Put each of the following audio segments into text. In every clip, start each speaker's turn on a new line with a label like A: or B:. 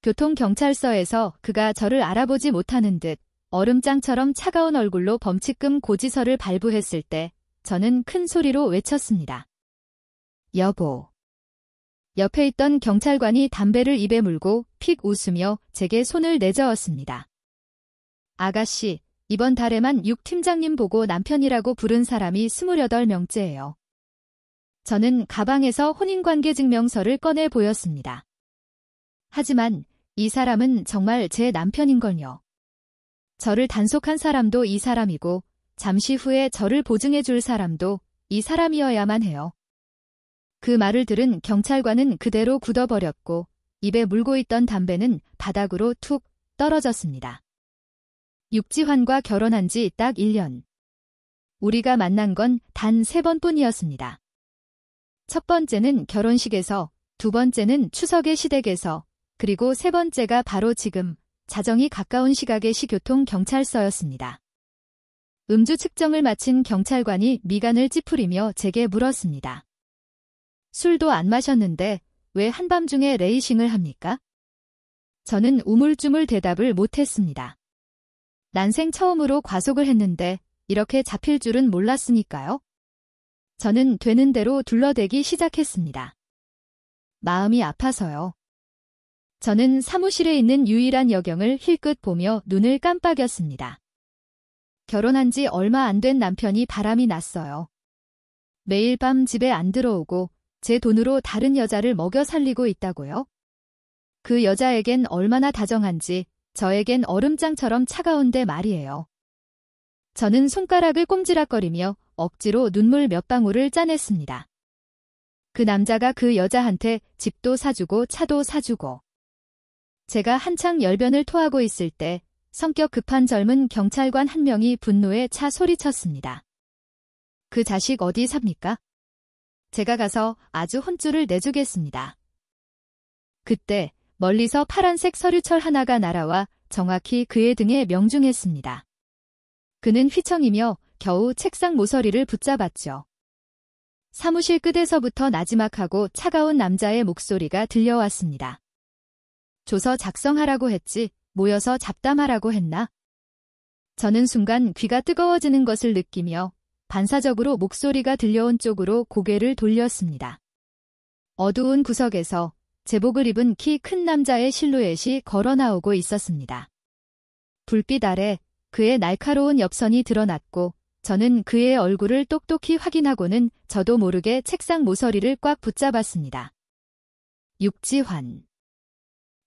A: 교통경찰서에서 그가 저를 알아보지 못하는 듯 얼음장처럼 차가운 얼굴로 범칙금 고지서를 발부했을 때 저는 큰 소리로 외쳤습니다. 여보. 옆에 있던 경찰관이 담배를 입에 물고 픽 웃으며 제게 손을 내저었습니다. 아가씨, 이번 달에만 6 팀장님 보고 남편이라고 부른 사람이 28명째예요. 저는 가방에서 혼인관계 증명서를 꺼내 보였습니다. 하지만 이 사람은 정말 제 남편인걸요. 저를 단속한 사람도 이 사람이고 잠시 후에 저를 보증해 줄 사람도 이 사람이어야만 해요. 그 말을 들은 경찰관은 그대로 굳어버렸고 입에 물고 있던 담배는 바닥으로 툭 떨어졌습니다. 육지환과 결혼한 지 딱 1년. 우리가 만난 건 단 3번뿐이었습니다. 첫 번째는 결혼식에서, 두 번째는 추석의 시댁에서, 그리고 세 번째가 바로 지금 자정이 가까운 시각의 시교통경찰서였습니다. 음주 측정을 마친 경찰관이 미간을 찌푸리며 제게 물었습니다. 술도 안 마셨는데 왜 한밤중에 레이싱을 합니까? 저는 우물쭈물 대답을 못했습니다. 난생 처음으로 과속을 했는데 이렇게 잡힐 줄은 몰랐으니까요. 저는 되는 대로 둘러대기 시작했습니다. 마음이 아파서요. 저는 사무실에 있는 유일한 여경을 힐끗 보며 눈을 깜빡였습니다. 결혼한 지 얼마 안 된 남편이 바람이 났어요. 매일 밤 집에 안 들어오고 제 돈으로 다른 여자를 먹여 살리고 있다고요? 그 여자에겐 얼마나 다정한지 저에겐 얼음장처럼 차가운데 말이에요. 저는 손가락을 꼼지락거리며 억지로 눈물 몇 방울을 짜냈습니다. 그 남자가 그 여자한테 집도 사주고 차도 사주고. 제가 한창 열변을 토하고 있을 때 성격 급한 젊은 경찰관 한 명이 분노에 차 소리쳤습니다. 그 자식 어디 삽니까? 제가 가서 아주 혼쭐을 내주겠습니다. 그때 멀리서 파란색 서류철 하나가 날아와 정확히 그의 등에 명중했습니다. 그는 휘청이며 겨우 책상 모서리를 붙잡았죠. 사무실 끝에서부터 나지막하고 차가운 남자의 목소리가 들려왔습니다. 조서 작성하라고 했지 모여서 잡담하라고 했나? 저는 순간 귀가 뜨거워지는 것을 느끼며 반사적으로 목소리가 들려온 쪽으로 고개를 돌렸습니다. 어두운 구석에서 제복을 입은 키 큰 남자의 실루엣이 걸어 나오고 있었습니다. 불빛 아래 그의 날카로운 엽선이 드러났고 저는 그의 얼굴을 똑똑히 확인하고는 저도 모르게 책상 모서리를 꽉 붙잡았습니다. 육지환.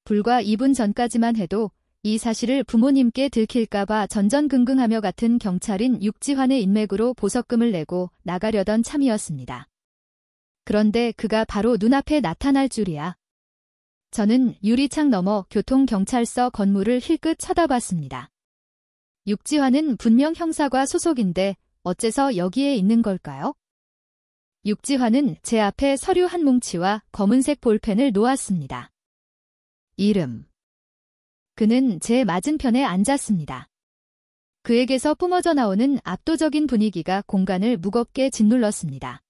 A: 불과 2분 전까지만 해도 이 사실을 부모님께 들킬까봐 전전긍긍하며 같은 경찰인 육지환의 인맥으로 보석금을 내고 나가려던 참이었습니다. 그런데 그가 바로 눈앞에 나타날 줄이야. 저는 유리창 너머 교통경찰서 건물을 힐끗 쳐다봤습니다. 육지환은 분명 형사과 소속인데 어째서 여기에 있는 걸까요? 육지환은 제 앞에 서류 한 뭉치와 검은색 볼펜을 놓았습니다. 이름. 그는 제 맞은편에 앉았습니다. 그에게서 뿜어져 나오는 압도적인 분위기가 공간을 무겁게 짓눌렀습니다.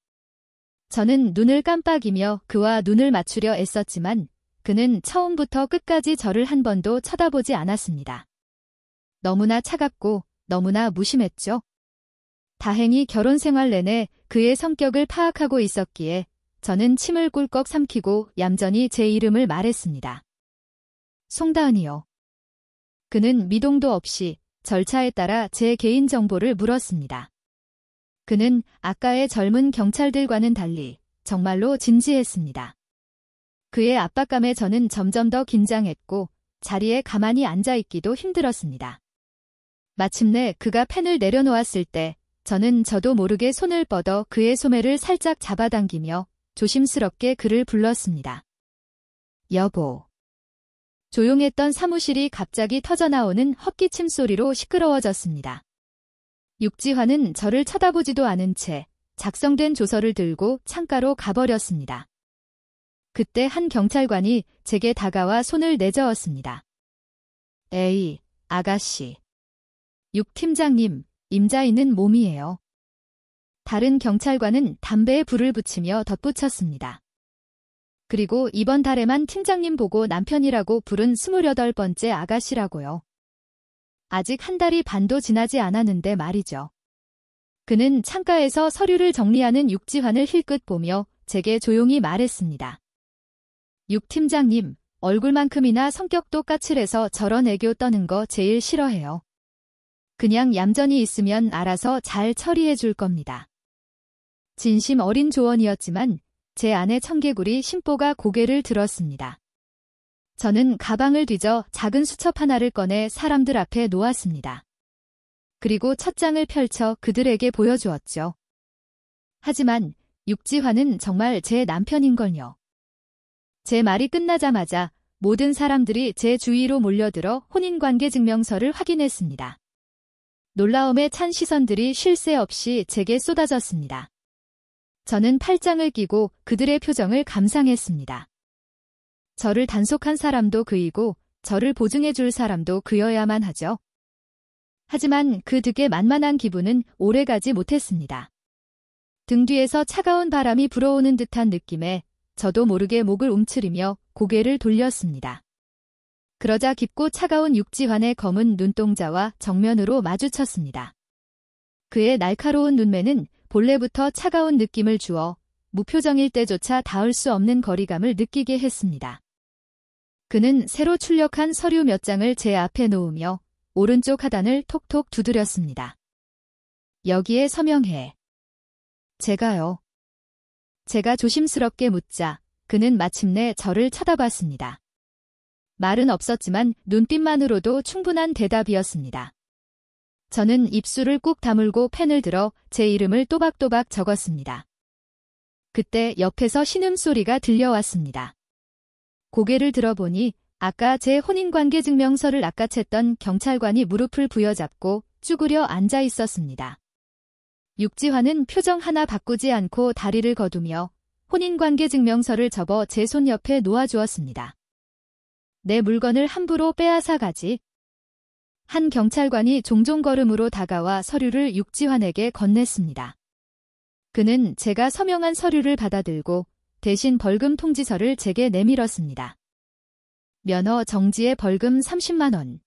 A: 저는 눈을 깜빡이며 그와 눈을 맞추려 애썼지만 그는 처음부터 끝까지 저를 한 번도 쳐다보지 않았습니다. 너무나 차갑고 너무나 무심했죠. 다행히 결혼 생활 내내 그의 성격을 파악하고 있었기에 저는 침을 꿀꺽 삼키고 얌전히 제 이름을 말했습니다. 송다은이요. 그는 미동도 없이 절차에 따라 제 개인정보를 물었습니다. 그는 아까의 젊은 경찰들과는 달리 정말로 진지했습니다. 그의 압박감에 저는 점점 더 긴장했고 자리에 가만히 앉아있기도 힘들었습니다. 마침내 그가 펜을 내려놓았을 때 저는 저도 모르게 손을 뻗어 그의 소매를 살짝 잡아당기며 조심스럽게 그를 불렀습니다. 여보. 조용했던 사무실이 갑자기 터져나오는 헛기침 소리로 시끄러워졌습니다. 육지환은 저를 쳐다보지도 않은 채 작성된 조서를 들고 창가로 가버렸습니다. 그때 한 경찰관이 제게 다가와 손을 내저었습니다. 에이, 아가씨. 육 팀장님, 임자인은 몸이에요. 다른 경찰관은 담배에 불을 붙이며 덧붙였습니다. 그리고 이번 달에만 팀장님 보고 남편이라고 부른 28번째 아가씨라고요. 아직 한 달이 반도 지나지 않았는데 말이죠. 그는 창가에서 서류를 정리하는 육지환을 힐끗 보며 제게 조용히 말했습니다. 육 팀장님, 얼굴만큼이나 성격도 까칠해서 저런 애교 떠는 거 제일 싫어해요. 그냥 얌전히 있으면 알아서 잘 처리해 줄 겁니다. 진심 어린 조언이었지만 제 아내 청개구리 심보가 고개를 들었습니다. 저는 가방을 뒤져 작은 수첩 하나를 꺼내 사람들 앞에 놓았습니다. 그리고 첫 장을 펼쳐 그들에게 보여주었죠. 하지만 육지환은 정말 제 남편인걸요. 제 말이 끝나자마자 모든 사람들이 제 주위로 몰려들어 혼인관계 증명서를 확인했습니다. 놀라움에 찬 시선들이 쉴 새 없이 제게 쏟아졌습니다. 저는 팔짱을 끼고 그들의 표정을 감상했습니다. 저를 단속한 사람도 그이고 저를 보증해 줄 사람도 그여야만 하죠. 하지만 그 득의 만만한 기분은 오래가지 못했습니다. 등 뒤에서 차가운 바람이 불어오는 듯한 느낌에 저도 모르게 목을 움츠리며 고개를 돌렸습니다. 그러자 깊고 차가운 육지환의 검은 눈동자와 정면으로 마주쳤습니다. 그의 날카로운 눈매는 본래부터 차가운 느낌을 주어 무표정일 때조차 닿을 수 없는 거리감을 느끼게 했습니다. 그는 새로 출력한 서류 몇 장을 제 앞에 놓으며 오른쪽 하단을 톡톡 두드렸습니다. 여기에 서명해. 제가요. 제가 조심스럽게 묻자 그는 마침내 저를 쳐다봤습니다. 말은 없었지만 눈빛만으로도 충분한 대답이었습니다. 저는 입술을 꾹 다물고 펜을 들어 제 이름을 또박또박 적었습니다. 그때 옆에서 신음소리가 들려왔습니다. 고개를 들어보니 아까 제 혼인관계 증명서를 낚아챘던 경찰관이 무릎을 부여잡고 쭈그려 앉아 있었습니다. 육지환은 표정 하나 바꾸지 않고 다리를 거두며 혼인관계 증명서를 접어 제 손 옆에 놓아주었습니다. 내 물건을 함부로 빼앗아 가지. 한 경찰관이 종종 걸음으로 다가와 서류를 육지환에게 건넸습니다. 그는 제가 서명한 서류를 받아들고 대신 벌금 통지서를 제게 내밀었습니다. 면허 정지에 벌금 30만 원.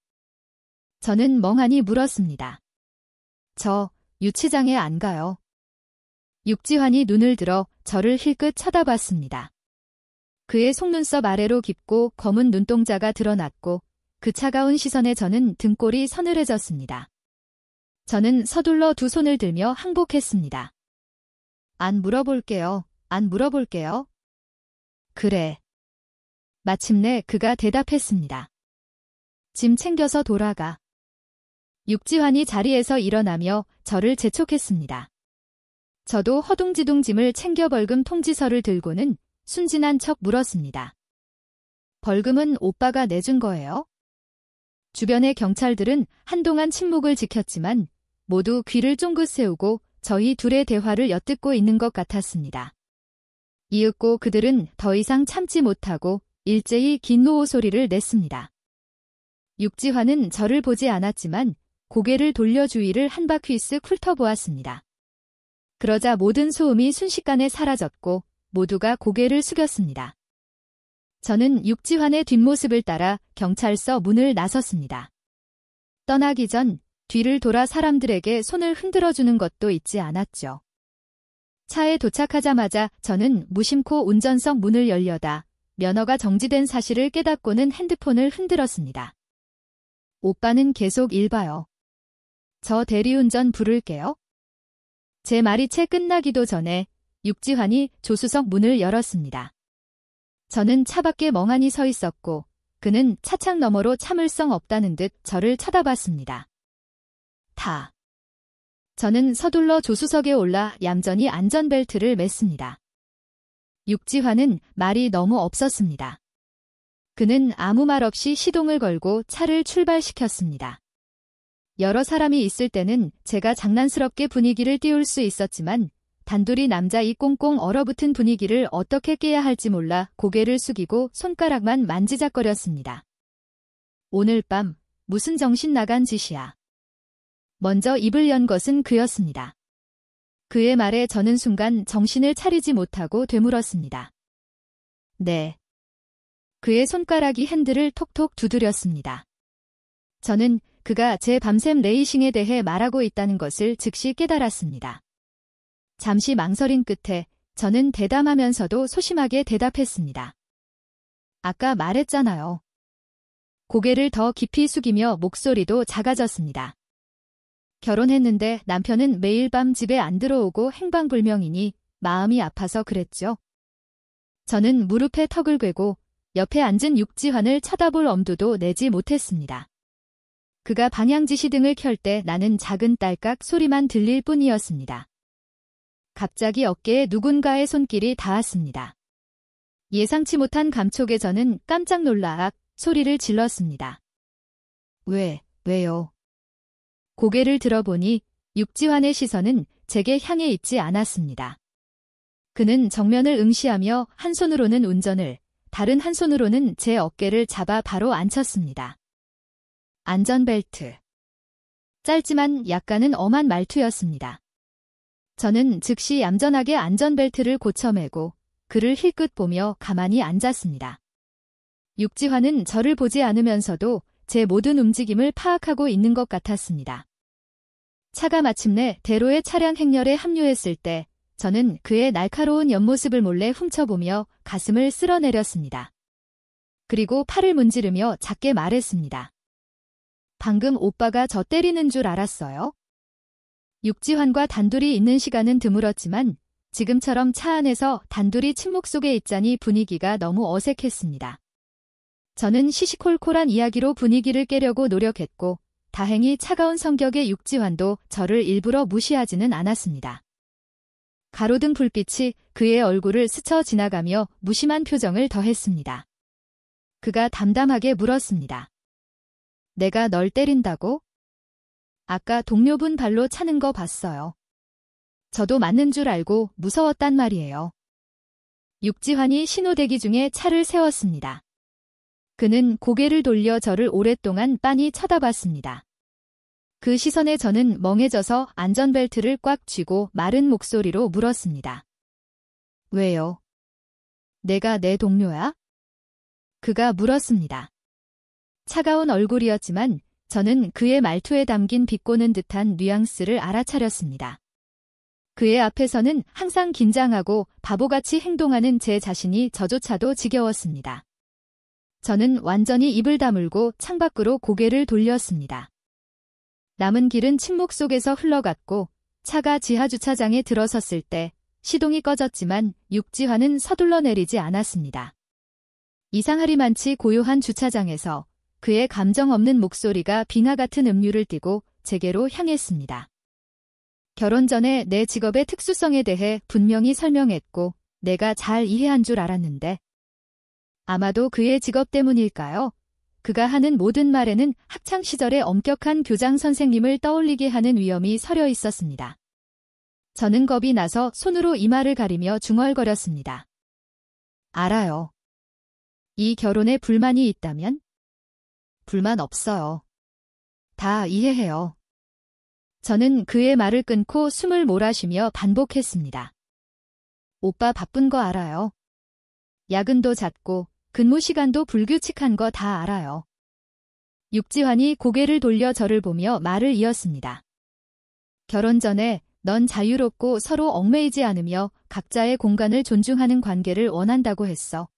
A: 저는 멍하니 물었습니다. 저 유치장에 안 가요. 육지환이 눈을 들어 저를 힐끗 쳐다봤습니다. 그의 속눈썹 아래로 깊고 검은 눈동자가 드러났고 그 차가운 시선에 저는 등골이 서늘해졌습니다. 저는 서둘러 두 손을 들며 항복했습니다. 안 물어볼게요. 안 물어볼게요. 그래. 마침내 그가 대답했습니다. 짐 챙겨서 돌아가. 육지환이 자리에서 일어나며 저를 재촉했습니다. 저도 허둥지둥 짐을 챙겨 벌금 통지서를 들고는 순진한 척 물었습니다. 벌금은 오빠가 내준 거예요? 주변의 경찰들은 한동안 침묵을 지켰지만 모두 귀를 쫑긋 세우고 저희 둘의 대화를 엿듣고 있는 것 같았습니다. 이윽고 그들은 더 이상 참지 못하고 일제히 긴 노호 소리를 냈습니다. 육지환은 저를 보지 않았지만 고개를 돌려 주위를 한 바퀴 쓱 훑어보았습니다. 그러자 모든 소음이 순식간에 사라졌고 모두가 고개를 숙였습니다. 저는 육지환의 뒷모습을 따라 경찰서 문을 나섰습니다. 떠나기 전 뒤를 돌아 사람들에게 손을 흔들어주는 것도 잊지 않았죠. 차에 도착하자마자 저는 무심코 운전석 문을 열려다 면허가 정지된 사실을 깨닫고는 핸드폰을 흔들었습니다. 오빠는 계속 일 봐요. 저 대리운전 부를게요. 제 말이 채 끝나기도 전에 육지환이 조수석 문을 열었습니다. 저는 차 밖에 멍하니 서 있었고 그는 차창 너머로 참을성 없다는 듯 저를 쳐다봤습니다. 타. 저는 서둘러 조수석에 올라 얌전히 안전벨트를 맸습니다. 육지환은 말이 너무 없었습니다. 그는 아무 말 없이 시동을 걸고 차를 출발시켰습니다. 여러 사람이 있을 때는 제가 장난스럽게 분위기를 띄울 수 있었지만 단둘이 남자 이 꽁꽁 얼어붙은 분위기를 어떻게 깨야 할지 몰라 고개를 숙이고 손가락만 만지작거렸습니다. 오늘 밤 무슨 정신 나간 짓이야. 먼저 입을 연 것은 그였습니다. 그의 말에 저는 순간 정신을 차리지 못하고 되물었습니다. 네. 그의 손가락이 핸들을 톡톡 두드렸습니다. 저는 그가 제 밤샘 레이싱에 대해 말하고 있다는 것을 즉시 깨달았습니다. 잠시 망설인 끝에 저는 대담하면서도 소심하게 대답했습니다. 아까 말했잖아요. 고개를 더 깊이 숙이며 목소리도 작아졌습니다. 결혼했는데 남편은 매일 밤 집에 안 들어오고 행방불명이니 마음이 아파서 그랬죠. 저는 무릎에 턱을 괴고 옆에 앉은 육지환을 쳐다볼 엄두도 내지 못했습니다. 그가 방향지시등을 켤 때 나는 작은 딸깍 소리만 들릴 뿐이었습니다. 갑자기 어깨에 누군가의 손길이 닿았습니다. 예상치 못한 감촉에 저는 깜짝 놀라 소리를 질렀습니다. 왜요? 고개를 들어보니 육지환의 시선은 제게 향해 있지 않았습니다. 그는 정면을 응시하며 한 손으로는 운전을, 다른 한 손으로는 제 어깨를 잡아 바로 앉혔습니다. 안전벨트. 짧지만 약간은 엄한 말투였습니다. 저는 즉시 얌전하게 안전벨트를 고쳐매고 그를 힐끗 보며 가만히 앉았습니다. 육지환은 저를 보지 않으면서도 제 모든 움직임을 파악하고 있는 것 같았습니다. 차가 마침내 대로의 차량 행렬에 합류했을 때 저는 그의 날카로운 옆모습을 몰래 훔쳐보며 가슴을 쓸어내렸습니다. 그리고 팔을 문지르며 작게 말했습니다. 방금 오빠가 저 때리는 줄 알았어요? 육지환과 단둘이 있는 시간은 드물었지만 지금처럼 차 안에서 단둘이 침묵 속에 있자니 분위기가 너무 어색했습니다. 저는 시시콜콜한 이야기로 분위기를 깨려고 노력했고 다행히 차가운 성격의 육지환도 저를 일부러 무시하지는 않았습니다. 가로등 불빛이 그의 얼굴을 스쳐 지나가며 무심한 표정을 더했습니다. 그가 담담하게 물었습니다. 내가 널 때린다고? 아까 동료분 발로 차는 거 봤어요. 저도 맞는 줄 알고 무서웠단 말이에요. 육지환이 신호대기 중에 차를 세웠습니다. 그는 고개를 돌려 저를 오랫동안 빤히 쳐다봤습니다. 그 시선에 저는 멍해져서 안전벨트를 꽉 쥐고 마른 목소리로 물었습니다. 왜요? 내가 내 동료야? 그가 물었습니다. 차가운 얼굴이었지만 저는 그의 말투에 담긴 비꼬는 듯한 뉘앙스를 알아차렸습니다. 그의 앞에서는 항상 긴장하고 바보같이 행동하는 제 자신이 저조차도 지겨웠습니다. 저는 완전히 입을 다물고 창밖으로 고개를 돌렸습니다. 남은 길은 침묵 속에서 흘러갔고 차가 지하주차장에 들어섰을 때 시동이 꺼졌지만 육지환은 서둘러 내리지 않았습니다. 이상하리만치 고요한 주차장에서 그의 감정 없는 목소리가 빙하 같은 음류를 띠고 제게로 향했습니다. 결혼 전에 내 직업의 특수성에 대해 분명히 설명했고 내가 잘 이해한 줄 알았는데 아마도 그의 직업 때문일까요? 그가 하는 모든 말에는 학창시절의 엄격한 교장 선생님을 떠올리게 하는 위험이 서려 있었습니다. 저는 겁이 나서 손으로 이마를 가리며 중얼거렸습니다. 알아요. 이 결혼에 불만이 있다면? 불만 없어요. 다 이해해요. 저는 그의 말을 끊고 숨을 몰아쉬며 반복했습니다. 오빠 바쁜 거 알아요. 야근도 잦고 근무 시간도 불규칙한 거 다 알아요. 육지환이 고개를 돌려 저를 보며 말을 이었습니다. 결혼 전에 넌 자유롭고 서로 얽매이지 않으며 각자의 공간을 존중하는 관계를 원한다고 했어.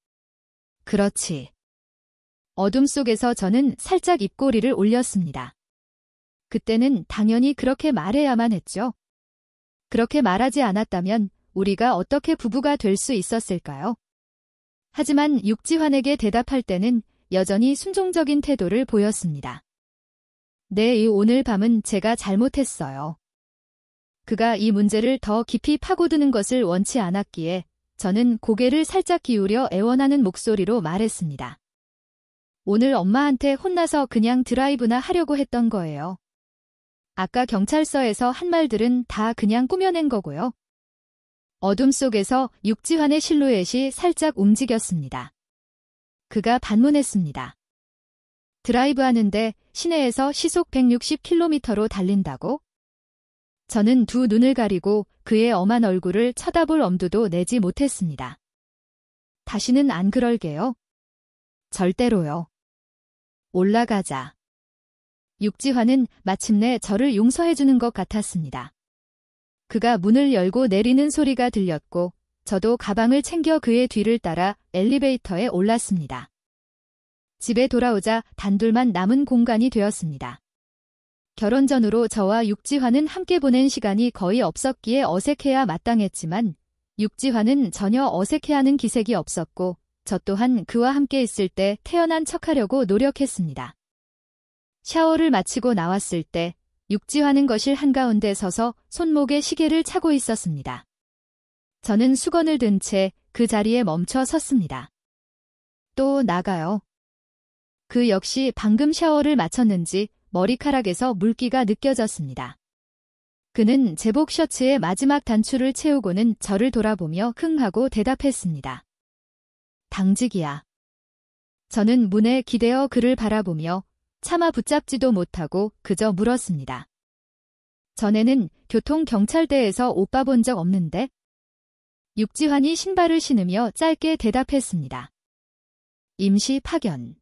A: 그렇지. 어둠 속에서 저는 살짝 입꼬리를 올렸습니다. 그때는 당연히 그렇게 말해야만 했죠. 그렇게 말하지 않았다면 우리가 어떻게 부부가 될 수 있었을까요? 하지만 육지환에게 대답할 때는 여전히 순종적인 태도를 보였습니다. 네, 오늘 밤은 제가 잘못했어요. 그가 이 문제를 더 깊이 파고드는 것을 원치 않았기에 저는 고개를 살짝 기울여 애원하는 목소리로 말했습니다. 오늘 엄마한테 혼나서 그냥 드라이브나 하려고 했던 거예요. 아까 경찰서에서 한 말들은 다 그냥 꾸며낸 거고요. 어둠 속에서 육지환의 실루엣이 살짝 움직였습니다. 그가 반문했습니다. 드라이브 하는데 시내에서 시속 160km로 달린다고? 저는 두 눈을 가리고 그의 엄한 얼굴을 쳐다볼 엄두도 내지 못했습니다. 다시는 안 그럴게요. 절대로요. 올라가자. 육지화는 마침내 저를 용서해주는 것 같았습니다. 그가 문을 열고 내리는 소리가 들렸고 저도 가방을 챙겨 그의 뒤를 따라 엘리베이터에 올랐습니다. 집에 돌아오자 단둘만 남은 공간이 되었습니다. 결혼 전으로 저와 육지화는 함께 보낸 시간이 거의 없었기에 어색해야 마땅했지만 육지화는 전혀 어색해하는 기색이 없었고 저 또한 그와 함께 있을 때 태연한 척하려고 노력했습니다. 샤워를 마치고 나왔을 때 육지화는 거실 한가운데 서서 손목에 시계를 차고 있었습니다. 저는 수건을 든 채 그 자리에 멈춰 섰습니다. 또 나가요. 그 역시 방금 샤워를 마쳤는지 머리카락에서 물기가 느껴졌습니다. 그는 제복 셔츠의 마지막 단추를 채우고는 저를 돌아보며 흥 하고 대답했습니다. 당직이야. 저는 문에 기대어 그를 바라보며 차마 붙잡지도 못하고 그저 물었습니다. 전에는 교통경찰대에서 오빠 본 적 없는데? 육지환이 신발을 신으며 짧게 대답했습니다. 임시 파견.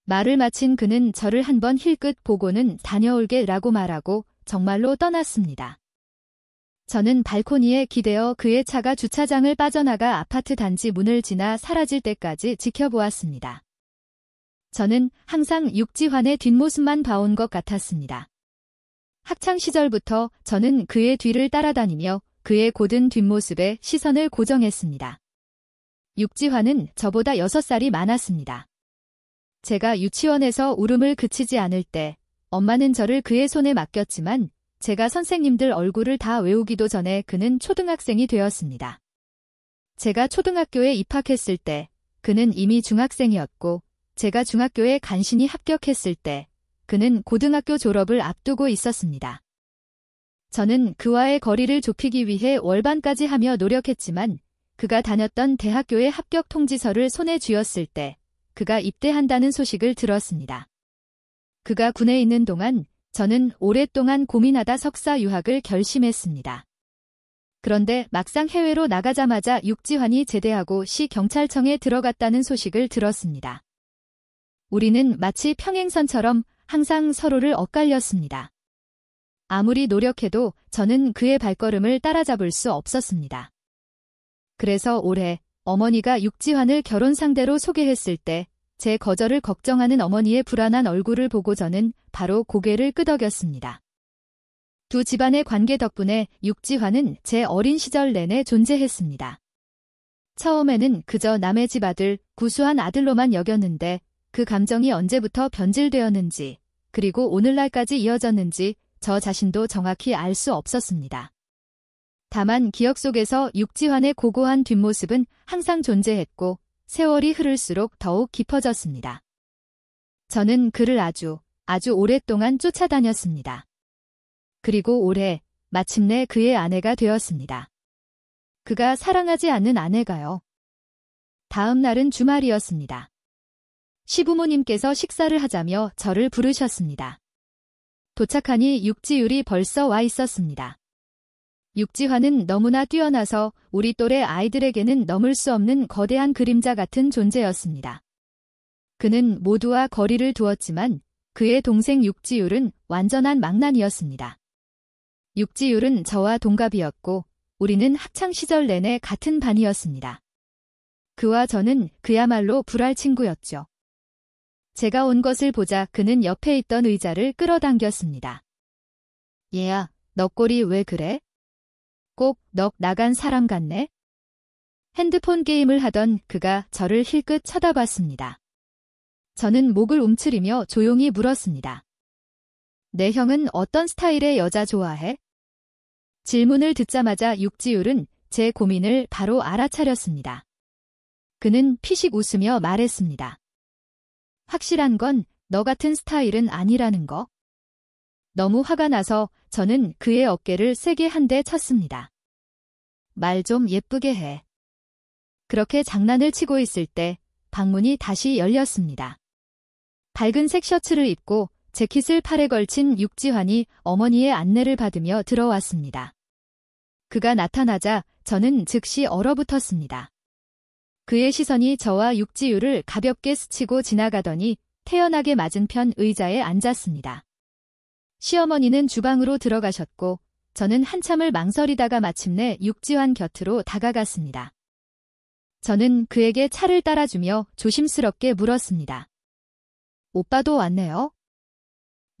A: 말을 마친 그는 저를 한번 힐끗 보고는 다녀올게 라고 말하고 정말로 떠났습니다. 저는 발코니에 기대어 그의 차가 주차장을 빠져나가 아파트 단지 문을 지나 사라질 때까지 지켜보았습니다. 저는 항상 육지환의 뒷모습만 봐온 것 같았습니다. 학창시절부터 저는 그의 뒤를 따라다니며 그의 고든 뒷모습에 시선을 고정했습니다. 육지환은 저보다 6살이 많았습니다. 제가 유치원에서 울음을 그치지 않을 때 엄마는 저를 그의 손에 맡겼지만 제가 선생님들 얼굴을 다 외우기도 전에 그는 초등학생이 되었습니다. 제가 초등학교에 입학했을 때 그는 이미 중학생이었고 제가 중학교에 간신히 합격했을 때 그는 고등학교 졸업을 앞두고 있었습니다. 저는 그와의 거리를 좁히기 위해 월반까지 하며 노력했지만 그가 다녔던 대학교의 합격 통지서를 손에 쥐었을 때 그가 입대한다는 소식을 들었습니다. 그가 군에 있는 동안 저는 오랫동안 고민하다 석사 유학을 결심했습니다. 그런데 막상 해외로 나가자마자 육지환이 제대하고 시 경찰청에 들어갔다는 소식을 들었습니다. 우리는 마치 평행선처럼 항상 서로를 엇갈렸습니다. 아무리 노력해도 저는 그의 발걸음을 따라잡을 수 없었습니다. 그래서 올해 어머니가 육지환을 결혼 상대로 소개했을 때 제 거절을 걱정하는 어머니의 불안한 얼굴을 보고 저는 바로 고개를 끄덕였습니다. 두 집안의 관계 덕분에 육지환은 제 어린 시절 내내 존재했습니다. 처음에는 그저 남의 집 아들, 구수한 아들로만 여겼는데 그 감정이 언제부터 변질되었는지 그리고 오늘날까지 이어졌는지 저 자신도 정확히 알 수 없었습니다. 다만 기억 속에서 육지환의 고고한 뒷모습은 항상 존재했고 세월이 흐를수록 더욱 깊어졌습니다. 저는 그를 아주 오랫동안 쫓아다녔습니다. 그리고 올해 마침내 그의 아내가 되었습니다. 그가 사랑하지 않는 아내가요. 다음 날은 주말이었습니다. 시부모님께서 식사를 하자며 저를 부르셨습니다. 도착하니 육지율이 벌써 와 있었습니다. 육지환은 너무나 뛰어나서 우리 또래 아이들에게는 넘을 수 없는 거대한 그림자 같은 존재였습니다. 그는 모두와 거리를 두었지만 그의 동생 육지율은 완전한 망난이었습니다. 육지율은 저와 동갑이었고 우리는 학창시절 내내 같은 반이었습니다. 그와 저는 그야말로 불알 친구였죠. 제가 온 것을 보자 그는 옆에 있던 의자를 끌어당겼습니다. 얘야, 너 꼴이 왜 그래? 꼭 넋 나간 사람 같네? 핸드폰 게임을 하던 그가 저를 힐끗 쳐다봤습니다. 저는 목을 움츠리며 조용히 물었습니다. 내 형은 어떤 스타일의 여자 좋아해? 질문을 듣자마자 육지율은 제 고민을 바로 알아차렸습니다. 그는 피식 웃으며 말했습니다. 확실한 건 너 같은 스타일은 아니라는 거. 너무 화가 나서 저는 그의 어깨를 세게 한 대 쳤습니다. 말 좀 예쁘게 해. 그렇게 장난을 치고 있을 때 방문이 다시 열렸습니다. 밝은색 셔츠를 입고 재킷을 팔에 걸친 육지환이 어머니의 안내를 받으며 들어왔습니다. 그가 나타나자 저는 즉시 얼어붙었습니다. 그의 시선이 저와 육지유를 가볍게 스치고 지나가더니 태연하게 맞은편 의자에 앉았습니다. 시어머니는 주방으로 들어가셨고 저는 한참을 망설이다가 마침내 육지환 곁으로 다가갔습니다. 저는 그에게 차를 따라주며 조심스럽게 물었습니다. 오빠도 왔네요?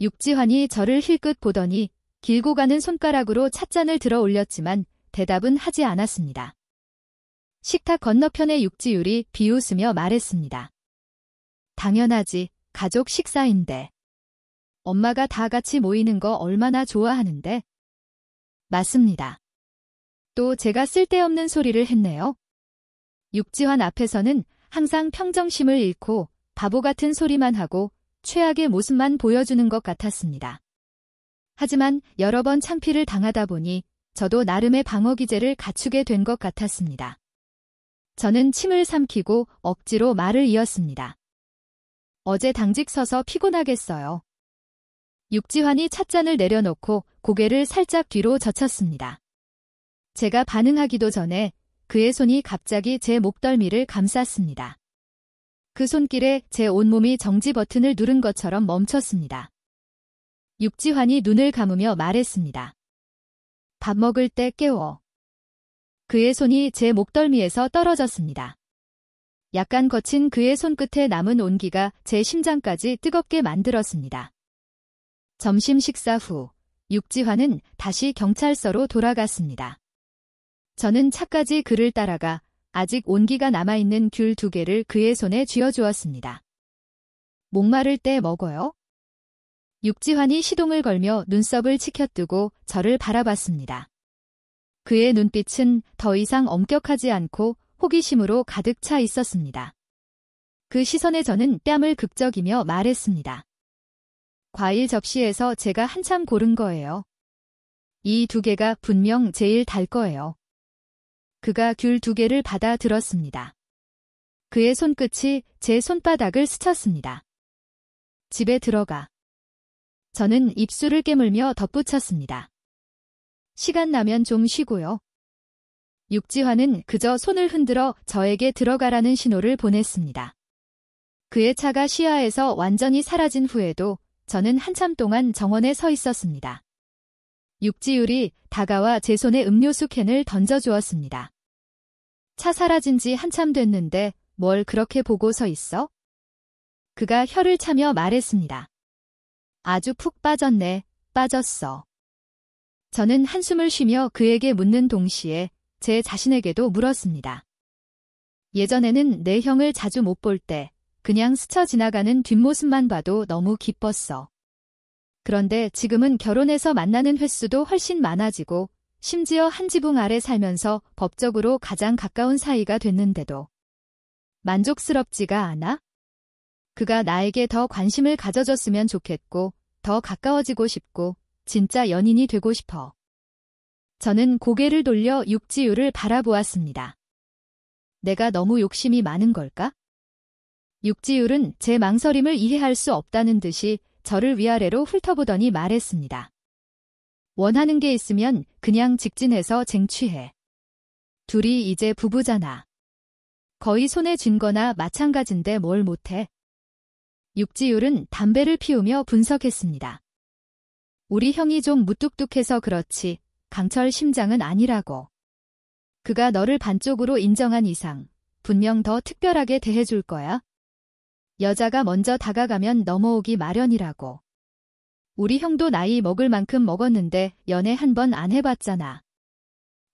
A: 육지환이 저를 힐끗 보더니 길고 가는 손가락으로 찻잔을 들어 올렸지만 대답은 하지 않았습니다. 식탁 건너편의 육지율이 비웃으며 말했습니다. 당연하지, 가족 식사인데. 엄마가 다 같이 모이는 거 얼마나 좋아하는데. 맞습니다. 또 제가 쓸데없는 소리를 했네요. 육지환 앞에서는 항상 평정심을 잃고 바보 같은 소리만 하고 최악의 모습만 보여주는 것 같았습니다. 하지만 여러 번 창피를 당하다 보니 저도 나름의 방어 기제를 갖추게 된 것 같았습니다. 저는 침을 삼키고 억지로 말을 이었습니다. 어제 당직 서서 피곤하겠어요. 육지환이 찻잔을 내려놓고 고개를 살짝 뒤로 젖혔습니다. 제가 반응하기도 전에 그의 손이 갑자기 제 목덜미를 감쌌습니다. 그 손길에 제 온몸이 정지 버튼을 누른 것처럼 멈췄습니다. 육지환이 눈을 감으며 말했습니다. 밥 먹을 때 깨워. 그의 손이 제 목덜미에서 떨어졌습니다. 약간 거친 그의 손끝에 남은 온기가 제 심장까지 뜨겁게 만들었습니다. 점심 식사 후 육지환은 다시 경찰서로 돌아갔습니다. 저는 차까지 그를 따라가 아직 온기가 남아있는 귤 2개를 그의 손에 쥐어주었습니다. 목마를 때 먹어요? 육지환이 시동을 걸며 눈썹을 치켜뜨고 저를 바라봤습니다. 그의 눈빛은 더 이상 엄격하지 않고 호기심으로 가득 차 있었습니다. 그 시선에 저는 뺨을 극적이며 말했습니다. 과일 접시에서 제가 한참 고른 거예요. 이 2개가 분명 제일 달 거예요. 그가 귤 2개를 받아 들었습니다. 그의 손끝이 제 손바닥을 스쳤습니다. 집에 들어가. 저는 입술을 깨물며 덧붙였습니다. 시간 나면 좀 쉬고요. 육지환은 그저 손을 흔들어 저에게 들어가라는 신호를 보냈습니다. 그의 차가 시야에서 완전히 사라진 후에도 저는 한참 동안 정원에 서 있었습니다. 육지율이 다가와 제 손에 음료수 캔을 던져주었습니다. 차 사라진 지 한참 됐는데 뭘 그렇게 보고 서 있어? 그가 혀를 차며 말했습니다. 아주 푹 빠졌네, 빠졌어. 저는 한숨을 쉬며 그에게 묻는 동시에 제 자신에게도 물었습니다. 예전에는 내 형을 자주 못 볼 때 그냥 스쳐 지나가는 뒷모습만 봐도 너무 기뻤어. 그런데 지금은 결혼해서 만나는 횟수도 훨씬 많아지고 심지어 한 지붕 아래 살면서 법적으로 가장 가까운 사이가 됐는데도 만족스럽지가 않아? 그가 나에게 더 관심을 가져줬으면 좋겠고 더 가까워지고 싶고 진짜 연인이 되고 싶어. 저는 고개를 돌려 육지유를 바라보았습니다. 내가 너무 욕심이 많은 걸까? 육지율은 제 망설임을 이해할 수 없다는 듯이 저를 위아래로 훑어보더니 말했습니다. 원하는 게 있으면 그냥 직진해서 쟁취해. 둘이 이제 부부잖아. 거의 손에 쥔 거나 마찬가지인데 뭘 못해. 육지율은 담배를 피우며 분석했습니다. 우리 형이 좀 무뚝뚝해서 그렇지 강철 심장은 아니라고. 그가 너를 반쪽으로 인정한 이상 분명 더 특별하게 대해줄 거야. 여자가 먼저 다가가면 넘어오기 마련이라고. 우리 형도 나이 먹을 만큼 먹었는데 연애 한 번 안 해봤잖아.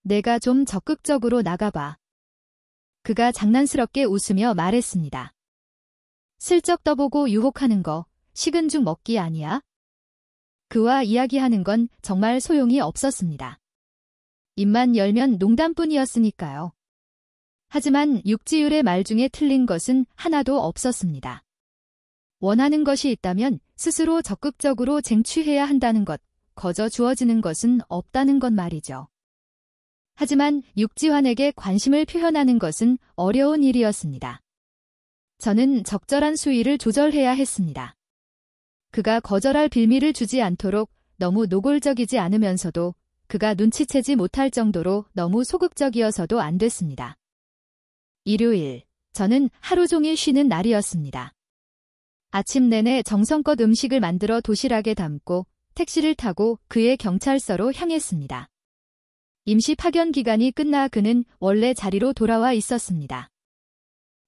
A: 내가 좀 적극적으로 나가봐. 그가 장난스럽게 웃으며 말했습니다. 슬쩍 떠보고 유혹하는 거 식은 죽 먹기 아니야? 그와 이야기하는 건 정말 소용이 없었습니다. 입만 열면 농담뿐이었으니까요. 하지만 육지율의 말 중에 틀린 것은 하나도 없었습니다. 원하는 것이 있다면 스스로 적극적으로 쟁취해야 한다는 것, 거저 주어지는 것은 없다는 것 말이죠. 하지만 육지환에게 관심을 표현하는 것은 어려운 일이었습니다. 저는 적절한 수위를 조절해야 했습니다. 그가 거절할 빌미를 주지 않도록 너무 노골적이지 않으면서도 그가 눈치채지 못할 정도로 너무 소극적이어서도 안 됐습니다. 일요일, 저는 하루 종일 쉬는 날이었습니다. 아침 내내 정성껏 음식을 만들어 도시락에 담고 택시를 타고 그의 경찰서로 향했습니다. 임시 파견 기간이 끝나 그는 원래 자리로 돌아와 있었습니다.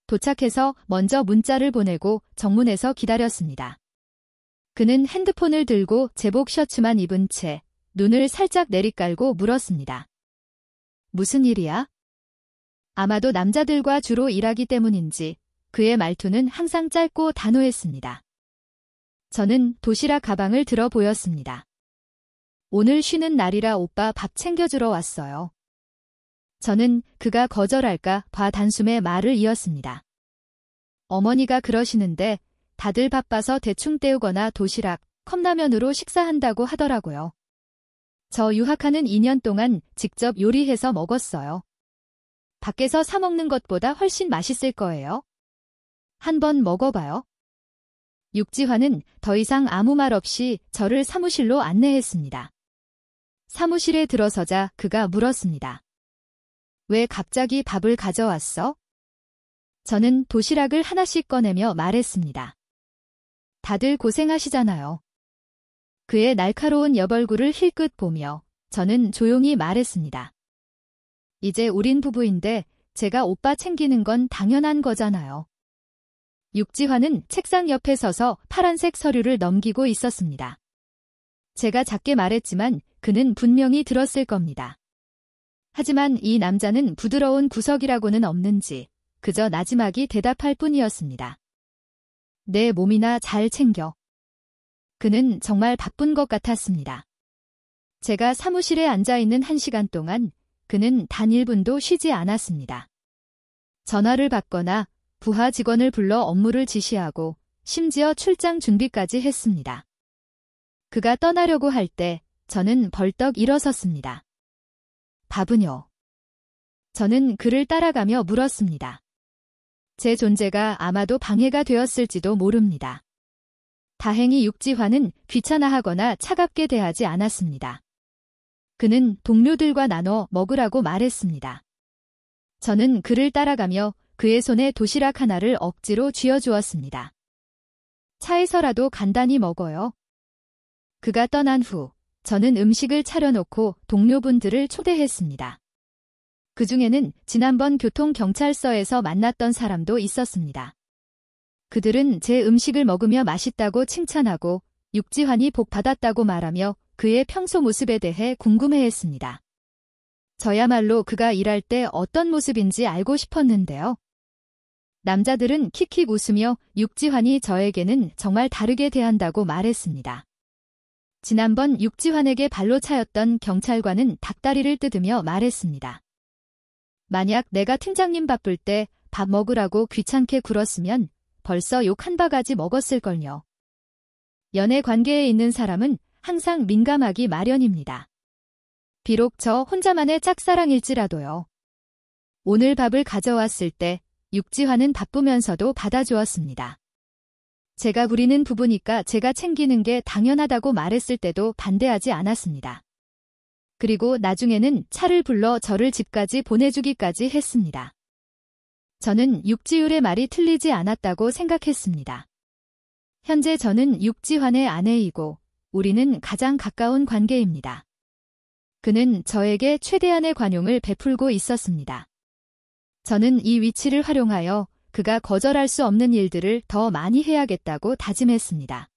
A: 도착해서 먼저 문자를 보내고 정문에서 기다렸습니다. 그는 핸드폰을 들고 제복 셔츠만 입은 채 눈을 살짝 내리깔고 물었습니다. 무슨 일이야? 아마도 남자들과 주로 일하기 때문인지 그의 말투는 항상 짧고 단호했습니다. 저는 도시락 가방을 들어 보였습니다. 오늘 쉬는 날이라 오빠 밥 챙겨주러 왔어요. 저는 그가 거절할까 봐 단숨에 말을 이었습니다. 어머니가 그러시는데 다들 바빠서 대충 때우거나 도시락, 컵라면으로 식사한다고 하더라고요. 저 유학하는 2년 동안 직접 요리해서 먹었어요. 밖에서 사 먹는 것보다 훨씬 맛있을 거예요. 한번 먹어봐요. 육지화는 더 이상 아무 말 없이 저를 사무실로 안내했습니다. 사무실에 들어서자 그가 물었습니다. 왜 갑자기 밥을 가져왔어? 저는 도시락을 하나씩 꺼내며 말했습니다. 다들 고생하시잖아요. 그의 날카로운 옆얼굴을 힐끗 보며 저는 조용히 말했습니다. 이제 우린 부부인데 제가 오빠 챙기는 건 당연한 거잖아요. 육지화는 책상 옆에 서서 파란색 서류를 넘기고 있었습니다. 제가 작게 말했지만 그는 분명히 들었을 겁니다. 하지만 이 남자는 부드러운 구석이라고는 없는지 그저 나지막이 대답할 뿐이었습니다. 내 몸이나 잘 챙겨. 그는 정말 바쁜 것 같았습니다. 제가 사무실에 앉아있는 1시간 동안 그는 단 1분도 쉬지 않았습니다. 전화를 받거나 부하 직원을 불러 업무를 지시하고 심지어 출장 준비까지 했습니다. 그가 떠나려고 할 때 저는 벌떡 일어섰습니다. 밥은요? 저는 그를 따라가며 물었습니다. 제 존재가 아마도 방해가 되었을지도 모릅니다. 다행히 육지화는 귀찮아하거나 차갑게 대하지 않았습니다. 그는 동료들과 나눠 먹으라고 말했습니다. 저는 그를 따라가며 그의 손에 도시락 하나를 억지로 쥐어주었습니다. 차에서라도 간단히 먹어요. 그가 떠난 후 저는 음식을 차려놓고 동료분들을 초대했습니다. 그중에는 지난번 교통경찰서에서 만났던 사람도 있었습니다. 그들은 제 음식을 먹으며 맛있다고 칭찬하고 육지환이 복 받았다고 말하며 그의 평소 모습에 대해 궁금해했습니다. 저야말로 그가 일할 때 어떤 모습인지 알고 싶었는데요. 남자들은 킥킥 웃으며 육지환이 저에게는 정말 다르게 대한다고 말했습니다. 지난번 육지환에게 발로 차였던 경찰관은 닭다리를 뜯으며 말했습니다. 만약 내가 팀장님 바쁠 때 밥 먹으라고 귀찮게 굴었으면 벌써 욕 한 바가지 먹었을걸요. 연애 관계에 있는 사람은 항상 민감하기 마련입니다. 비록 저 혼자만의 짝사랑일지라도요. 오늘 밥을 가져왔을 때 육지환은 바쁘면서도 받아주었습니다. 제가 부리는 부부니까 제가 챙기는 게 당연하다고 말했을 때도 반대하지 않았습니다. 그리고 나중에는 차를 불러 저를 집까지 보내주기까지 했습니다. 저는 육지율의 말이 틀리지 않았다고 생각했습니다. 현재 저는 육지환의 아내이고 우리는 가장 가까운 관계입니다. 그는 저에게 최대한의 관용을 베풀고 있었습니다. 저는 이 위치를 활용하여 그가 거절할 수 없는 일들을 더 많이 해야겠다고 다짐했습니다.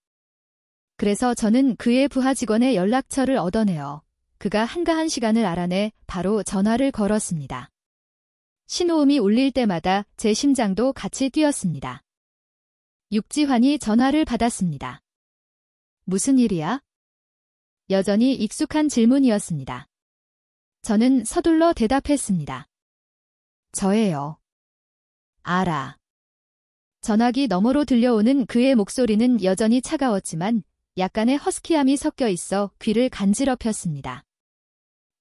A: 그래서 저는 그의 부하 직원의 연락처를 얻어내어 그가 한가한 시간을 알아내 바로 전화를 걸었습니다. 신호음이 울릴 때마다 제 심장도 같이 뛰었습니다. 육지환이 전화를 받았습니다. 무슨 일이야? 여전히 익숙한 질문이었습니다. 저는 서둘러 대답했습니다. 저예요. 알아. 전화기 너머로 들려오는 그의 목소리는 여전히 차가웠지만 약간의 허스키함이 섞여 있어 귀를 간지럽혔습니다.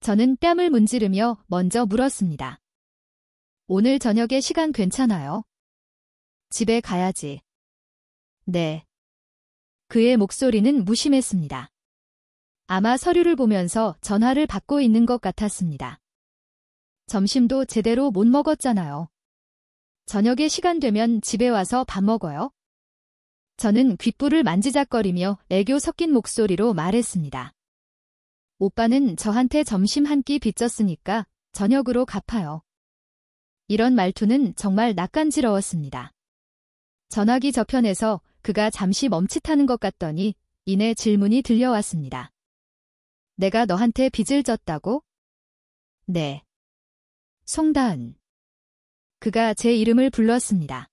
A: 저는 뺨을 문지르며 먼저 물었습니다. 오늘 저녁에 시간 괜찮아요? 집에 가야지. 네. 그의 목소리는 무심했습니다. 아마 서류를 보면서 전화를 받고 있는 것 같았습니다. 점심도 제대로 못 먹었잖아요. 저녁에 시간 되면 집에 와서 밥 먹어요. 저는 귓불을 만지작거리며 애교 섞인 목소리로 말했습니다. 오빠는 저한테 점심 한 끼 빚졌으니까 저녁으로 갚아요. 이런 말투는 정말 낯간지러웠습니다. 전화기 저편에서 그가 잠시 멈칫하는 것 같더니 이내 질문이 들려왔습니다. 내가 너한테 빚을 졌다고? 네. 송다은. 그가 제 이름을 불렀습니다.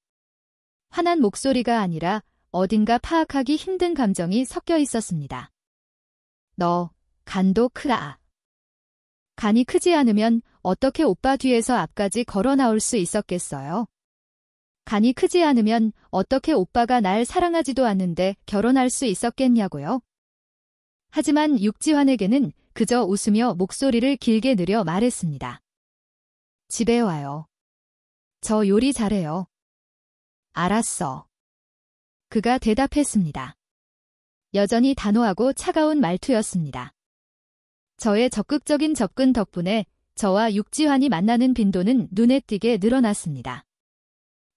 A: 화난 목소리가 아니라 어딘가 파악하기 힘든 감정이 섞여 있었습니다. 너, 간도 크다. 간이 크지 않으면 어떻게 오빠 뒤에서 앞까지 걸어 나올 수 있었겠어요? 간이 크지 않으면 어떻게 오빠가 날 사랑하지도 않는데 결혼할 수 있었겠냐고요? 하지만 육지환에게는 그저 웃으며 목소리를 길게 늘여 말했습니다. 집에 와요. 저 요리 잘해요. 알았어. 그가 대답했습니다. 여전히 단호하고 차가운 말투였습니다. 저의 적극적인 접근 덕분에 저와 육지환이 만나는 빈도는 눈에 띄게 늘어났습니다.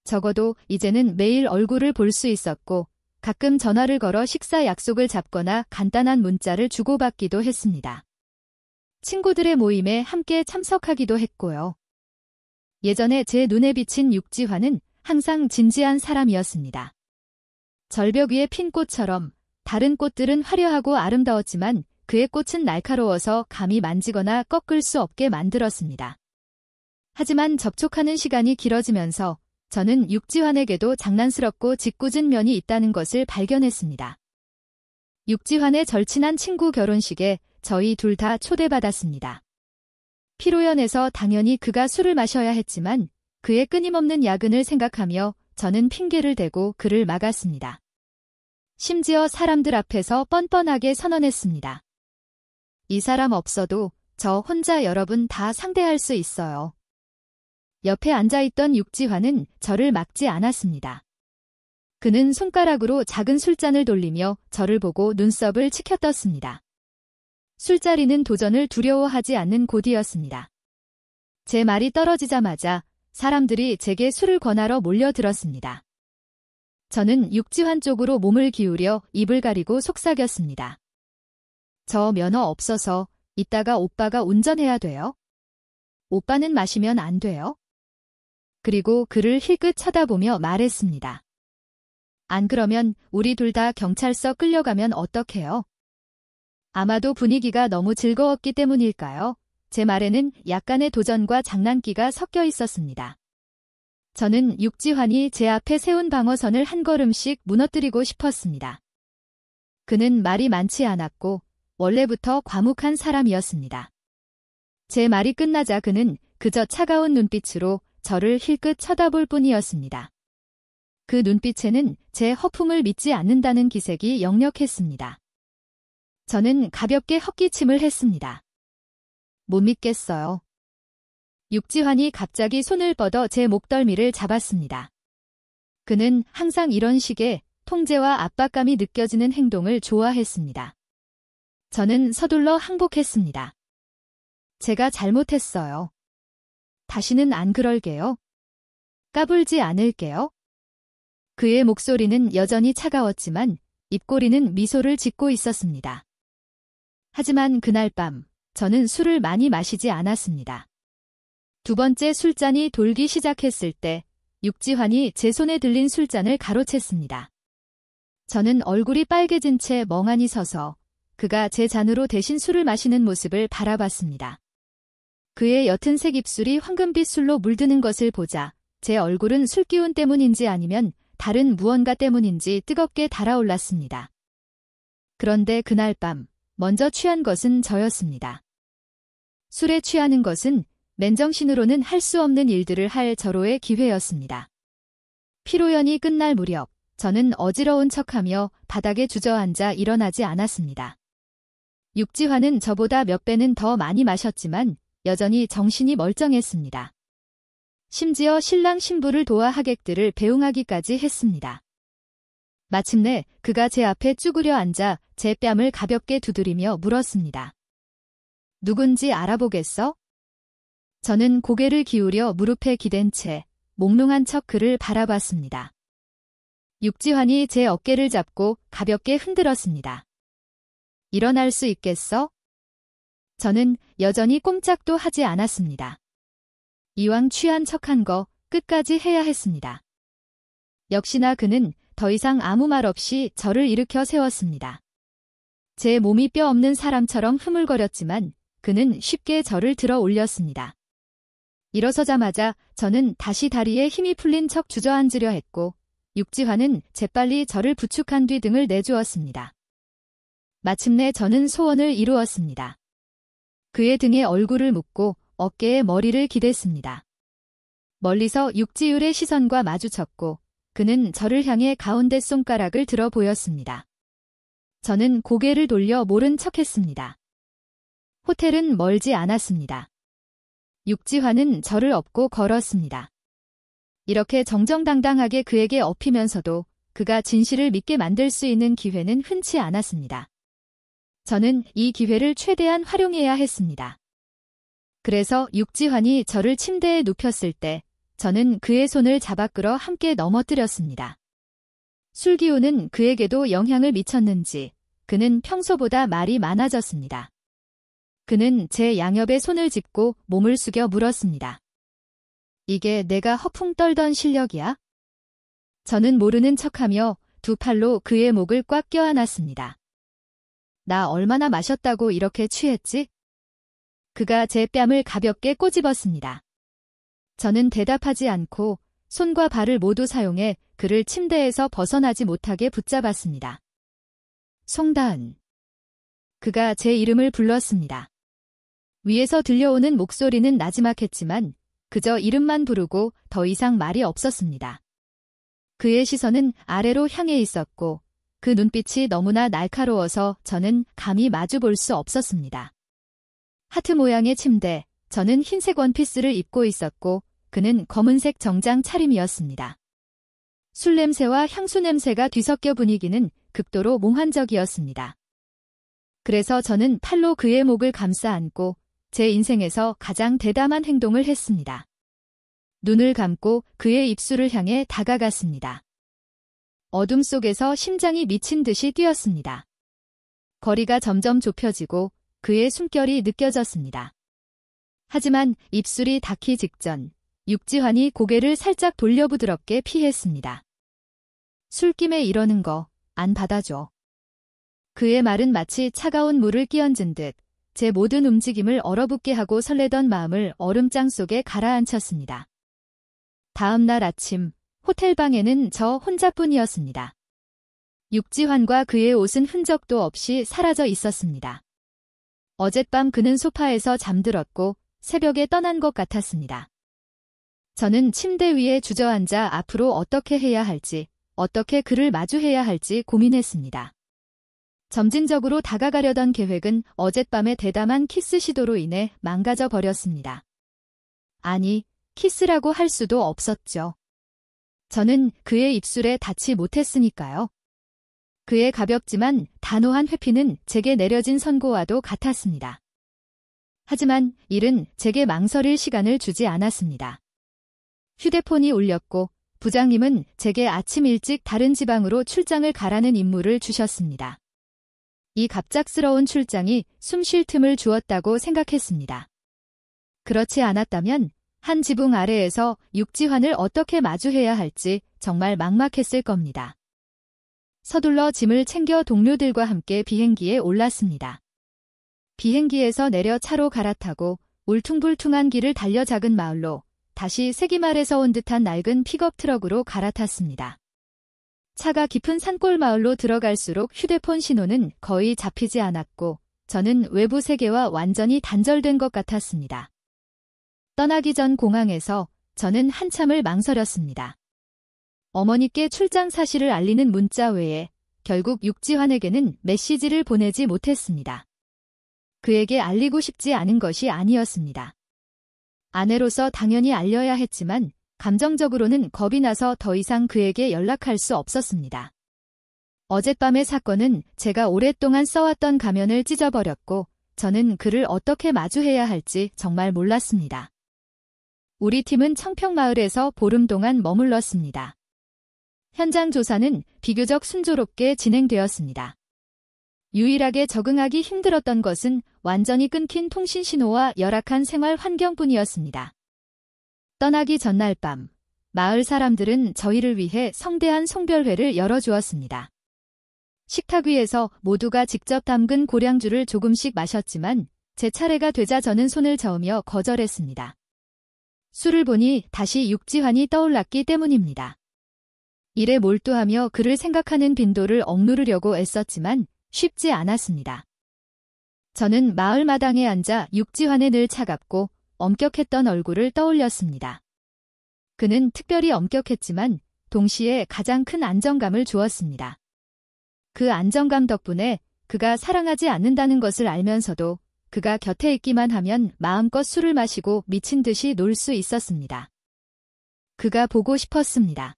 A: 적어도 이제는 매일 얼굴을 볼 수 있었고 가끔 전화를 걸어 식사 약속을 잡거나 간단한 문자를 주고받기도 했습니다. 친구들의 모임에 함께 참석하기도 했고요. 예전에 제 눈에 비친 육지환은 항상 진지한 사람이었습니다. 절벽 위의 핀 꽃처럼 다른 꽃들은 화려하고 아름다웠지만 그의 꽃은 날카로워서 감히 만지거나 꺾을 수 없게 만들었습니다. 하지만 접촉하는 시간이 길어지면서 저는 육지환에게도 장난스럽고 짓궂은 면이 있다는 것을 발견했습니다. 육지환의 절친한 친구 결혼식에 저희 둘 다 초대받았습니다. 피로연해서 당연히 그가 술을 마셔야 했지만 그의 끊임없는 야근을 생각하며 저는 핑계를 대고 그를 막았습니다. 심지어 사람들 앞에서 뻔뻔하게 선언했습니다. 이 사람 없어도 저 혼자 여러분 다 상대할 수 있어요. 옆에 앉아있던 육지환은 저를 막지 않았습니다. 그는 손가락으로 작은 술잔을 돌리며 저를 보고 눈썹을 치켜떴습니다. 술자리는 도전을 두려워하지 않는 곳이었습니다. 제 말이 떨어지자마자 사람들이 제게 술을 권하러 몰려들었습니다. 저는 육지환 쪽으로 몸을 기울여 입을 가리고 속삭였습니다. 저 면허 없어서 이따가 오빠가 운전해야 돼요? 오빠는 마시면 안 돼요? 그리고 그를 힐끗 쳐다보며 말했습니다. 안 그러면 우리 둘 다 경찰서 끌려가면 어떡해요? 아마도 분위기가 너무 즐거웠기 때문일까요? 제 말에는 약간의 도전과 장난기가 섞여 있었습니다. 저는 육지환이 제 앞에 세운 방어선을 한 걸음씩 무너뜨리고 싶었습니다. 그는 말이 많지 않았고 원래부터 과묵한 사람이었습니다. 제 말이 끝나자 그는 그저 차가운 눈빛으로 저를 힐끗 쳐다볼 뿐이었습니다. 그 눈빛에는 제 허풍을 믿지 않는다는 기색이 역력했습니다. 저는 가볍게 헛기침을 했습니다. 못 믿겠어요. 육지환이 갑자기 손을 뻗어 제 목덜미를 잡았습니다. 그는 항상 이런 식의 통제와 압박감이 느껴지는 행동을 좋아했습니다. 저는 서둘러 항복했습니다. 제가 잘못했어요. 다시는 안 그럴게요. 까불지 않을게요. 그의 목소리는 여전히 차가웠지만 입꼬리는 미소를 짓고 있었습니다. 하지만 그날 밤 저는 술을 많이 마시지 않았습니다. 두 번째 술잔이 돌기 시작했을 때 육지환이 제 손에 들린 술잔을 가로챘습니다. 저는 얼굴이 빨개진 채 멍하니 서서 그가 제 잔으로 대신 술을 마시는 모습을 바라봤습니다. 그의 옅은 색 입술이 황금빛 술로 물드는 것을 보자 제 얼굴은 술기운 때문인지 아니면 다른 무언가 때문인지 뜨겁게 달아올랐습니다. 그런데 그날 밤 먼저 취한 것은 저였습니다. 술에 취하는 것은 맨정신으로는 할 수 없는 일들을 할 절호의 기회였습니다. 피로연이 끝날 무렵 저는 어지러운 척하며 바닥에 주저앉아 일어나지 않았습니다. 육지환은 저보다 몇 배는 더 많이 마셨지만 여전히 정신이 멀쩡했습니다. 심지어 신랑 신부를 도와 하객들을 배웅하기까지 했습니다. 마침내 그가 제 앞에 쭈그려 앉아 제 뺨을 가볍게 두드리며 물었습니다. 누군지 알아보겠어? 저는 고개를 기울여 무릎에 기댄 채 몽롱한 척 그를 바라봤습니다. 육지환이 제 어깨를 잡고 가볍게 흔들었습니다. 일어날 수 있겠어? 저는 여전히 꼼짝도 하지 않았습니다. 이왕 취한 척한 거 끝까지 해야 했습니다. 역시나 그는 더 이상 아무 말 없이 저를 일으켜 세웠습니다. 제 몸이 뼈 없는 사람처럼 흐물거렸지만 그는 쉽게 저를 들어 올렸습니다. 일어서자마자 저는 다시 다리에 힘이 풀린 척 주저앉으려 했고 육지환은 재빨리 저를 부축한 뒤 등을 내주었습니다. 마침내 저는 소원을 이루었습니다. 그의 등에 얼굴을 묻고 어깨에 머리를 기댔습니다. 멀리서 육지율의 시선과 마주쳤고 그는 저를 향해 가운데 손가락을 들어 보였습니다. 저는 고개를 돌려 모른 척했습니다. 호텔은 멀지 않았습니다. 육지환은 저를 업고 걸었습니다. 이렇게 정정당당하게 그에게 업히면서도 그가 진실을 믿게 만들 수 있는 기회는 흔치 않았습니다. 저는 이 기회를 최대한 활용해야 했습니다. 그래서 육지환이 저를 침대에 눕혔을 때 저는 그의 손을 잡아 끌어 함께 넘어뜨렸습니다. 술기운은 그에게도 영향을 미쳤는지 그는 평소보다 말이 많아졌습니다. 그는 제 양옆에 손을 짚고 몸을 숙여 물었습니다. 이게 내가 허풍 떨던 실력이야? 저는 모르는 척하며 두 팔로 그의 목을 꽉 껴안았습니다. 나 얼마나 마셨다고 이렇게 취했지? 그가 제 뺨을 가볍게 꼬집었습니다. 저는 대답하지 않고 손과 발을 모두 사용해 그를 침대에서 벗어나지 못하게 붙잡았습니다. 송다은. 그가 제 이름을 불렀습니다. 위에서 들려오는 목소리는 나지막했지만 그저 이름만 부르고 더 이상 말이 없었습니다. 그의 시선은 아래로 향해 있었고 그 눈빛이 너무나 날카로워서 저는 감히 마주 볼 수 없었습니다. 하트 모양의 침대, 저는 흰색 원피스를 입고 있었고 그는 검은색 정장 차림이었습니다. 술 냄새와 향수 냄새가 뒤섞여 분위기는 극도로 몽환적이었습니다. 그래서 저는 팔로 그의 목을 감싸 안고 제 인생에서 가장 대담한 행동을 했습니다. 눈을 감고 그의 입술을 향해 다가갔습니다. 어둠 속에서 심장이 미친 듯이 뛰었습니다. 거리가 점점 좁혀지고 그의 숨결이 느껴졌습니다. 하지만 입술이 닿기 직전 육지환이 고개를 살짝 돌려 부드럽게 피했습니다. 술김에 이러는 거 안 받아줘. 그의 말은 마치 차가운 물을 끼얹은 듯 제 모든 움직임을 얼어붙게 하고 설레던 마음을 얼음장 속에 가라앉혔습니다. 다음 날 아침 호텔방에는 저 혼자뿐이었습니다. 육지환과 그의 옷은 흔적도 없이 사라져 있었습니다. 어젯밤 그는 소파에서 잠들었고 새벽에 떠난 것 같았습니다. 저는 침대 위에 주저앉아 앞으로 어떻게 해야 할지, 어떻게 그를 마주해야 할지 고민했습니다. 점진적으로 다가가려던 계획은 어젯밤의 대담한 키스 시도로 인해 망가져 버렸습니다. 아니, 키스라고 할 수도 없었죠. 저는 그의 입술에 닿지 못했으니까요. 그의 가볍지만 단호한 회피는 제게 내려진 선고와도 같았습니다. 하지만 일은 제게 망설일 시간을 주지 않았습니다. 휴대폰이 울렸고 부장님은 제게 아침 일찍 다른 지방으로 출장을 가라는 임무를 주셨습니다. 이 갑작스러운 출장이 숨 쉴 틈을 주었다고 생각했습니다. 그렇지 않았다면 한 지붕 아래에서 육지환을 어떻게 마주해야 할지 정말 막막했을 겁니다. 서둘러 짐을 챙겨 동료들과 함께 비행기에 올랐습니다. 비행기에서 내려 차로 갈아타고 울퉁불퉁한 길을 달려 작은 마을로 다시 세기말에서 온 듯한 낡은 픽업 트럭으로 갈아탔습니다. 차가 깊은 산골 마을로 들어갈수록 휴대폰 신호는 거의 잡히지 않았고 저는 외부 세계와 완전히 단절된 것 같았습니다. 떠나기 전 공항에서 저는 한참을 망설였습니다. 어머니께 출장 사실을 알리는 문자 외에 결국 육지환에게는 메시지를 보내지 못했습니다. 그에게 알리고 싶지 않은 것이 아니었습니다. 아내로서 당연히 알려야 했지만 감정적으로는 겁이 나서 더 이상 그에게 연락할 수 없었습니다. 어젯밤의 사건은 제가 오랫동안 써왔던 가면을 찢어버렸고 저는 그를 어떻게 마주해야 할지 정말 몰랐습니다. 우리 팀은 청평마을에서 보름 동안 머물렀습니다. 현장 조사는 비교적 순조롭게 진행되었습니다. 유일하게 적응하기 힘들었던 것은 완전히 끊긴 통신 신호와 열악한 생활 환경뿐이었습니다. 떠나기 전날 밤, 마을 사람들은 저희를 위해 성대한 송별회를 열어주었습니다. 식탁 위에서 모두가 직접 담근 고량주를 조금씩 마셨지만 제 차례가 되자 저는 손을 저으며 거절했습니다. 술을 보니 다시 육지환이 떠올랐기 때문입니다. 일에 몰두하며 그를 생각하는 빈도를 억누르려고 애썼지만 쉽지 않았습니다. 저는 마을 마당에 앉아 육지환의 늘 차갑고 엄격했던 얼굴을 떠올렸습니다. 그는 특별히 엄격했지만 동시에 가장 큰 안정감을 주었습니다. 그 안정감 덕분에 그가 사랑하지 않는다는 것을 알면서도 그가 곁에 있기만 하면 마음껏 술을 마시고 미친 듯이 놀 수 있었습니다. 그가 보고 싶었습니다.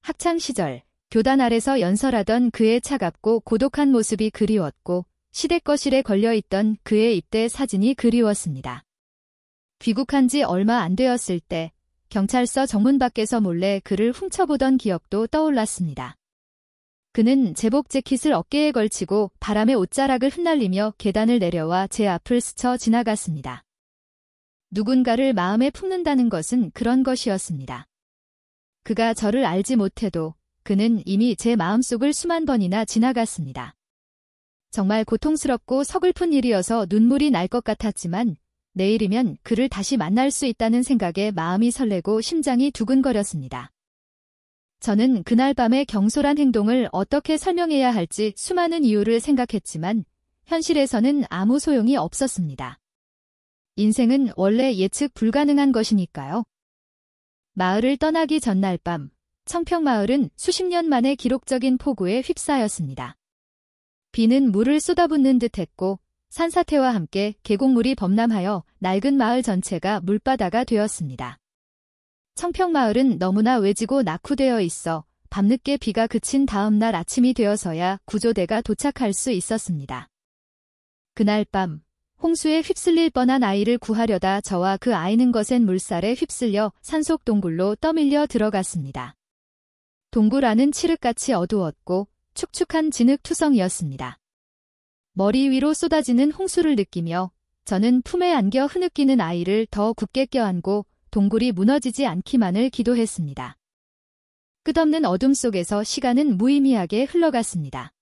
A: 학창시절 교단 아래서 연설하던 그의 차갑고 고독한 모습이 그리웠고 시댁거실에 걸려있던 그의 입대 사진이 그리웠습니다. 귀국한 지 얼마 안 되었을 때 경찰서 정문 밖에서 몰래 그를 훔쳐보던 기억도 떠올랐습니다. 그는 제복 재킷을 어깨에 걸치고 바람에 옷자락을 흩날리며 계단을 내려와 제 앞을 스쳐 지나갔습니다. 누군가를 마음에 품는다는 것은 그런 것이었습니다. 그가 저를 알지 못해도 그는 이미 제 마음속을 수만 번이나 지나갔습니다. 정말 고통스럽고 서글픈 일이어서 눈물이 날 것 같았지만 내일이면 그를 다시 만날 수 있다는 생각에 마음이 설레고 심장이 두근거렸습니다. 저는 그날 밤의 경솔한 행동을 어떻게 설명해야 할지 수많은 이유를 생각했지만 현실에서는 아무 소용이 없었습니다. 인생은 원래 예측 불가능한 것이니까요. 마을을 떠나기 전날 밤, 청평마을은 수십 년 만에 기록적인 폭우에 휩싸였습니다. 비는 물을 쏟아붓는 듯했고 산사태와 함께 계곡물이 범람하여 낡은 마을 전체가 물바다가 되었습니다. 청평마을은 너무나 외지고 낙후되어 있어 밤늦게 비가 그친 다음 날 아침이 되어서야 구조대가 도착할 수 있었습니다. 그날 밤 홍수에 휩쓸릴 뻔한 아이를 구하려다 저와 그 아이는 거센 물살에 휩쓸려 산속 동굴로 떠밀려 들어갔습니다. 동굴 안은 칠흑같이 어두웠고 축축한 진흙투성이었습니다. 머리 위로 쏟아지는 홍수를 느끼며 저는 품에 안겨 흐느끼는 아이를 더 굳게 껴안고 동굴이 무너지지 않기만을 기도했습니다. 끝없는 어둠 속에서 시간은 무의미하게 흘러갔습니다.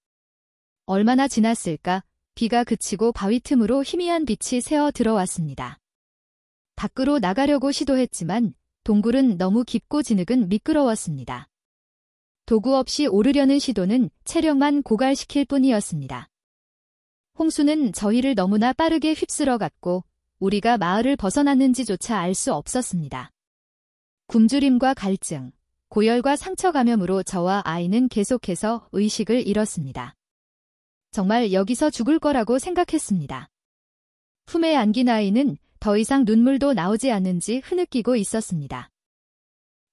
A: 얼마나 지났을까? 비가 그치고 바위 틈으로 희미한 빛이 새어 들어왔습니다. 밖으로 나가려고 시도했지만 동굴은 너무 깊고 진흙은 미끄러웠습니다. 도구 없이 오르려는 시도는 체력만 고갈시킬 뿐이었습니다. 홍수는 저희를 너무나 빠르게 휩쓸어갔고 우리가 마을을 벗어났는지조차 알 수 없었습니다. 굶주림과 갈증, 고열과 상처 감염으로 저와 아이는 계속해서 의식을 잃었습니다. 정말 여기서 죽을 거라고 생각했습니다. 품에 안긴 아이는 더 이상 눈물도 나오지 않는지 흐느끼고 있었습니다.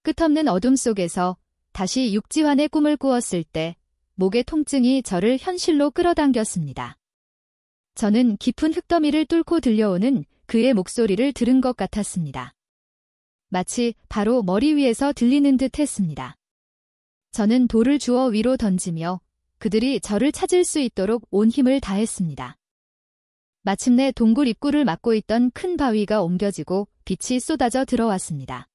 A: 끝없는 어둠 속에서 다시 육지환의 꿈을 꾸었을 때 목의 통증이 저를 현실로 끌어당겼습니다. 저는 깊은 흙더미를 뚫고 들려오는 그의 목소리를 들은 것 같았습니다. 마치 바로 머리 위에서 들리는 듯 했습니다. 저는 돌을 주워 위로 던지며 그들이 저를 찾을 수 있도록 온 힘을 다했습니다. 마침내 동굴 입구를 막고 있던 큰 바위가 옮겨지고 빛이 쏟아져 들어왔습니다.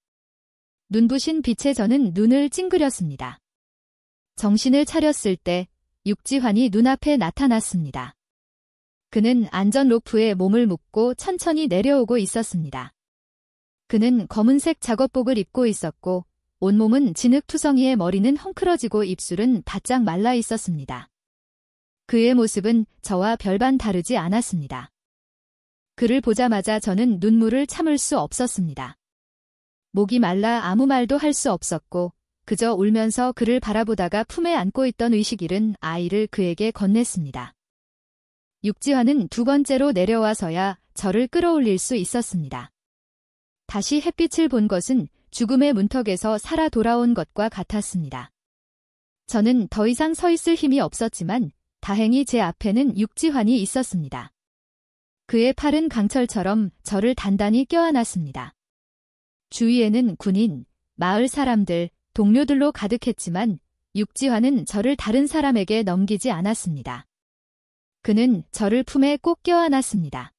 A: 눈부신 빛에 저는 눈을 찡그렸습니다. 정신을 차렸을 때 육지환이 눈앞에 나타났습니다. 그는 안전 로프에 몸을 묶고 천천히 내려오고 있었습니다. 그는 검은색 작업복을 입고 있었고 온몸은 진흙투성이에 머리는 헝클어지고 입술은 바짝 말라 있었습니다. 그의 모습은 저와 별반 다르지 않았습니다. 그를 보자마자 저는 눈물을 참을 수 없었습니다. 목이 말라 아무 말도 할 수 없었고 그저 울면서 그를 바라보다가 품에 안고 있던 의식 잃은 아이를 그에게 건넸습니다. 육지환은 두 번째로 내려와서야 저를 끌어올릴 수 있었습니다. 다시 햇빛을 본 것은 죽음의 문턱에서 살아 돌아온 것과 같았습니다. 저는 더 이상 서 있을 힘이 없었지만 다행히 제 앞에는 육지환이 있었습니다. 그의 팔은 강철처럼 저를 단단히 껴안았습니다. 주위에는 군인, 마을 사람들, 동료들로 가득했지만 육지화는 저를 다른 사람에게 넘기지 않았습니다. 그는 저를 품에 꼭 껴안았습니다.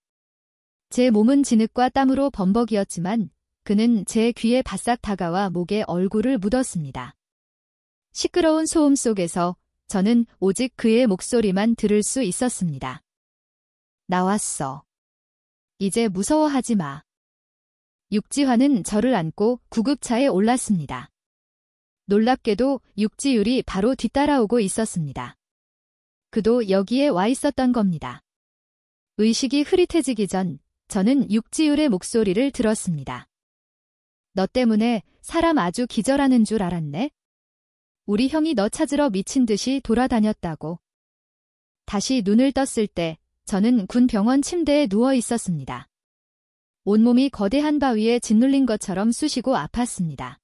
A: 제 몸은 진흙과 땀으로 범벅이었지만 그는 제 귀에 바싹 다가와 목에 얼굴을 묻었습니다. 시끄러운 소음 속에서 저는 오직 그의 목소리만 들을 수 있었습니다. 나왔어. 이제 무서워하지 마. 육지화는 저를 안고 구급차에 올랐습니다. 놀랍게도 육지율이 바로 뒤따라오고 있었습니다. 그도 여기에 와 있었던 겁니다. 의식이 흐릿해지기 전 저는 육지율의 목소리를 들었습니다. 너 때문에 사람 아주 기절하는 줄 알았네? 우리 형이 너 찾으러 미친 듯이 돌아다녔다고. 다시 눈을 떴을 때 저는 군 병원 침대에 누워 있었습니다. 온몸이 거대한 바위에 짓눌린 것처럼 쑤시고 아팠습니다.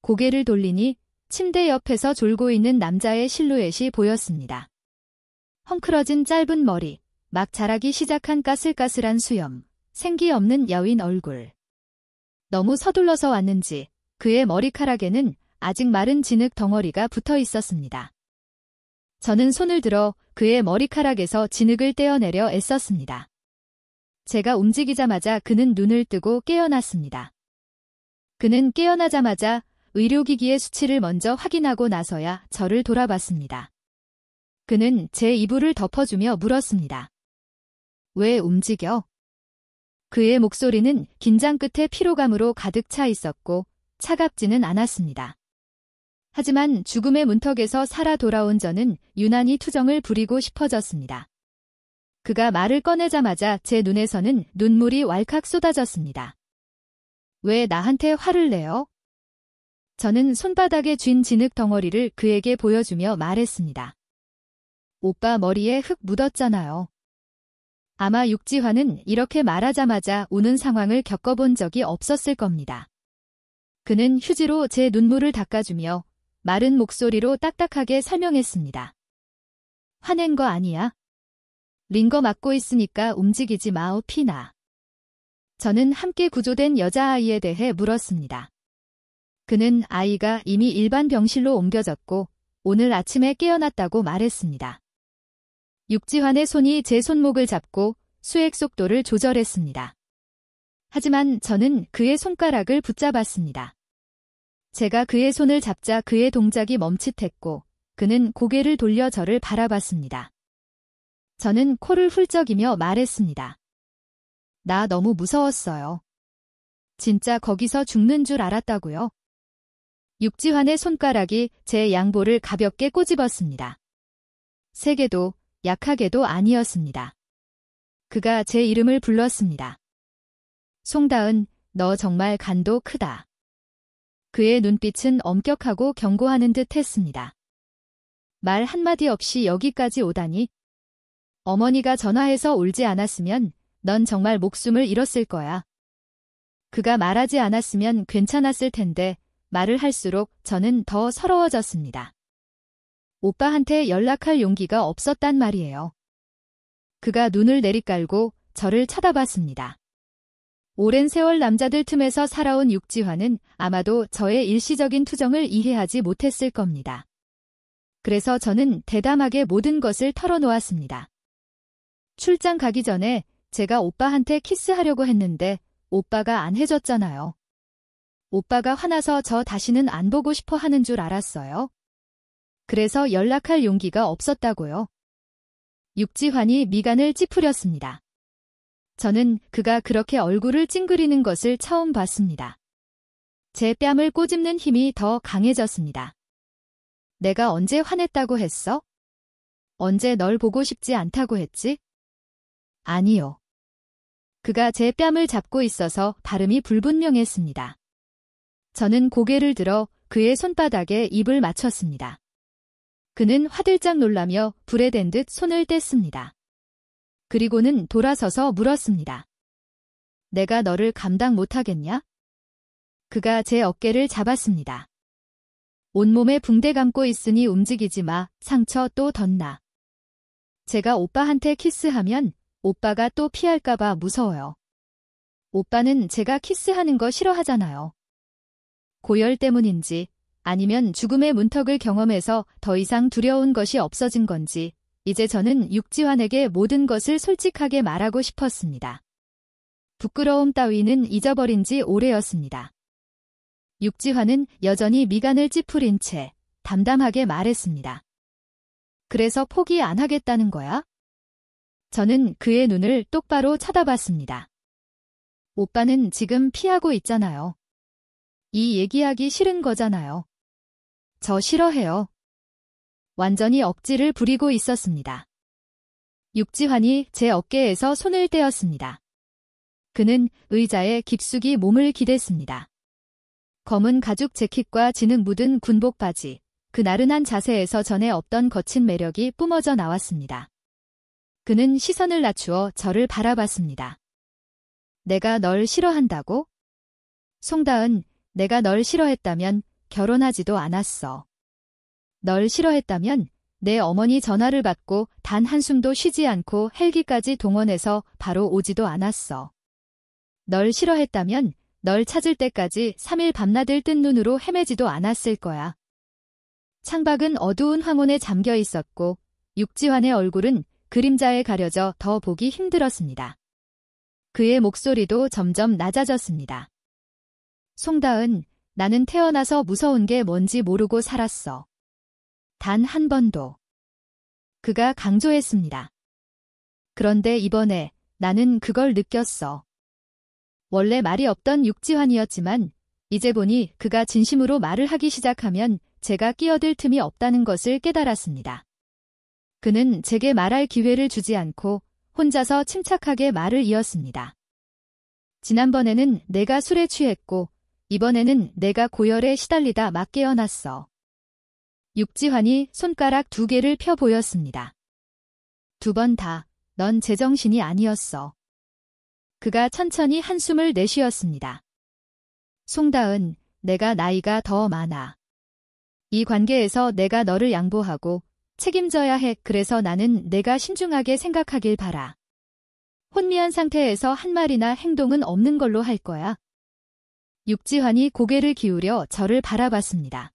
A: 고개를 돌리니 침대 옆에서 졸고 있는 남자의 실루엣이 보였습니다. 헝클어진 짧은 머리, 막 자라기 시작한 까슬까슬한 수염, 생기 없는 여인 얼굴. 너무 서둘러서 왔는지 그의 머리카락에는 아직 마른 진흙 덩어리가 붙어 있었습니다. 저는 손을 들어 그의 머리카락에서 진흙을 떼어내려 애썼습니다. 제가 움직이자마자 그는 눈을 뜨고 깨어났습니다. 그는 깨어나자마자 의료기기의 수치를 먼저 확인하고 나서야 저를 돌아봤습니다. 그는 제 이불을 덮어주며 물었습니다. 왜 움직여? 그의 목소리는 긴장 끝에 피로감으로 가득 차 있었고 차갑지는 않았습니다. 하지만 죽음의 문턱에서 살아 돌아온 저는 유난히 투정을 부리고 싶어졌습니다. 그가 말을 꺼내자마자 제 눈에서는 눈물이 왈칵 쏟아졌습니다. 왜 나한테 화를 내요? 저는 손바닥에 쥔 진흙 덩어리를 그에게 보여주며 말했습니다. 오빠 머리에 흙 묻었잖아요. 아마 육지화는 이렇게 말하자마자 우는 상황을 겪어본 적이 없었을 겁니다. 그는 휴지로 제 눈물을 닦아주며 마른 목소리로 딱딱하게 설명했습니다. 화낸 거 아니야? 링거 맞고 있으니까 움직이지 마오 피나. 저는 함께 구조된 여자아이에 대해 물었습니다. 그는 아이가 이미 일반 병실로 옮겨졌고 오늘 아침에 깨어났다고 말했습니다. 육지환의 손이 제 손목을 잡고 수액 속도를 조절했습니다. 하지만 저는 그의 손가락을 붙잡았습니다. 제가 그의 손을 잡자 그의 동작이 멈칫했고 그는 고개를 돌려 저를 바라봤습니다. 저는 코를 훌쩍이며 말했습니다. 나 너무 무서웠어요. 진짜 거기서 죽는 줄 알았다고요. 육지환의 손가락이 제 양볼을 가볍게 꼬집었습니다. 세게도 약하게도 아니었습니다. 그가 제 이름을 불렀습니다. 송다은, 너 정말 간도 크다. 그의 눈빛은 엄격하고 경고하는 듯 했습니다. 말 한마디 없이 여기까지 오다니. 어머니가 전화해서 울지 않았으면 넌 정말 목숨을 잃었을 거야. 그가 말하지 않았으면 괜찮았을 텐데 말을 할수록 저는 더 서러워졌습니다. 오빠한테 연락할 용기가 없었단 말이에요. 그가 눈을 내리깔고 저를 쳐다봤습니다. 오랜 세월 남자들 틈에서 살아온 육지환은 아마도 저의 일시적인 투정을 이해하지 못했을 겁니다. 그래서 저는 대담하게 모든 것을 털어놓았습니다. 출장 가기 전에 제가 오빠한테 키스하려고 했는데 오빠가 안 해줬잖아요. 오빠가 화나서 저 다시는 안 보고 싶어 하는 줄 알았어요. 그래서 연락할 용기가 없었다고요. 육지환이 미간을 찌푸렸습니다. 저는 그가 그렇게 얼굴을 찡그리는 것을 처음 봤습니다. 제 뺨을 꼬집는 힘이 더 강해졌습니다. 내가 언제 화냈다고 했어? 언제 널 보고 싶지 않다고 했지? 아니요. 그가 제 뺨을 잡고 있어서 발음이 불분명했습니다. 저는 고개를 들어 그의 손바닥에 입을 맞췄습니다. 그는 화들짝 놀라며 불에 댄 듯 손을 뗐습니다. 그리고는 돌아서서 물었습니다. 내가 너를 감당 못하겠냐? 그가 제 어깨를 잡았습니다. 온몸에 붕대 감고 있으니 움직이지 마. 상처 또 덧나. 제가 오빠한테 키스하면 오빠가 또 피할까봐 무서워요. 오빠는 제가 키스하는 거 싫어하잖아요. 고열 때문인지 아니면 죽음의 문턱을 경험해서 더 이상 두려운 것이 없어진 건지 이제 저는 육지환에게 모든 것을 솔직하게 말하고 싶었습니다. 부끄러움 따위는 잊어버린 지 오래였습니다. 육지환은 여전히 미간을 찌푸린 채 담담하게 말했습니다. 그래서 포기 안 하겠다는 거야? 저는 그의 눈을 똑바로 쳐다봤습니다. 오빠는 지금 피하고 있잖아요. 이 얘기하기 싫은 거잖아요. 저 싫어해요. 완전히 억지를 부리고 있었습니다. 육지환이 제 어깨에서 손을 떼었습니다. 그는 의자에 깊숙이 몸을 기댔습니다. 검은 가죽 재킷과 진흙 묻은 군복 바지, 그 나른한 자세에서 전에 없던 거친 매력이 뿜어져 나왔습니다. 그는 시선을 낮추어 저를 바라봤습니다. 내가 널 싫어한다고? 송다은, 내가 널 싫어했다면 결혼하지도 않았어. 널 싫어했다면 내 어머니 전화를 받고 단 한숨도 쉬지 않고 헬기까지 동원해서 바로 오지도 않았어. 널 싫어했다면 널 찾을 때까지 3일 밤낮을 뜬 눈으로 헤매지도 않았을 거야. 창밖은 어두운 황혼에 잠겨 있었고 육지환의 얼굴은 그림자에 가려져 더 보기 힘들었습니다. 그의 목소리도 점점 낮아졌습니다. 송다은, 나는 태어나서 무서운 게 뭔지 모르고 살았어. 단 한 번도. 그가 강조했습니다. 그런데 이번에 나는 그걸 느꼈어. 원래 말이 없던 육지환이었지만 이제 보니 그가 진심으로 말을 하기 시작하면 제가 끼어들 틈이 없다는 것을 깨달았습니다. 그는 제게 말할 기회를 주지 않고 혼자서 침착하게 말을 이었습니다. 지난번에는 내가 술에 취했고 이번에는 내가 고열에 시달리다 막 깨어났어. 육지환이 손가락 2개를 펴 보였습니다. 2번 다 넌 제정신이 아니었어. 그가 천천히 한숨을 내쉬었습니다. 송다은, 내가 나이가 더 많아. 이 관계에서 내가 너를 양보하고 책임져야 해. 그래서 나는 내가 신중하게 생각하길 바라. 혼미한 상태에서 한 말이나 행동은 없는 걸로 할 거야. 육지환이 고개를 기울여 저를 바라봤습니다.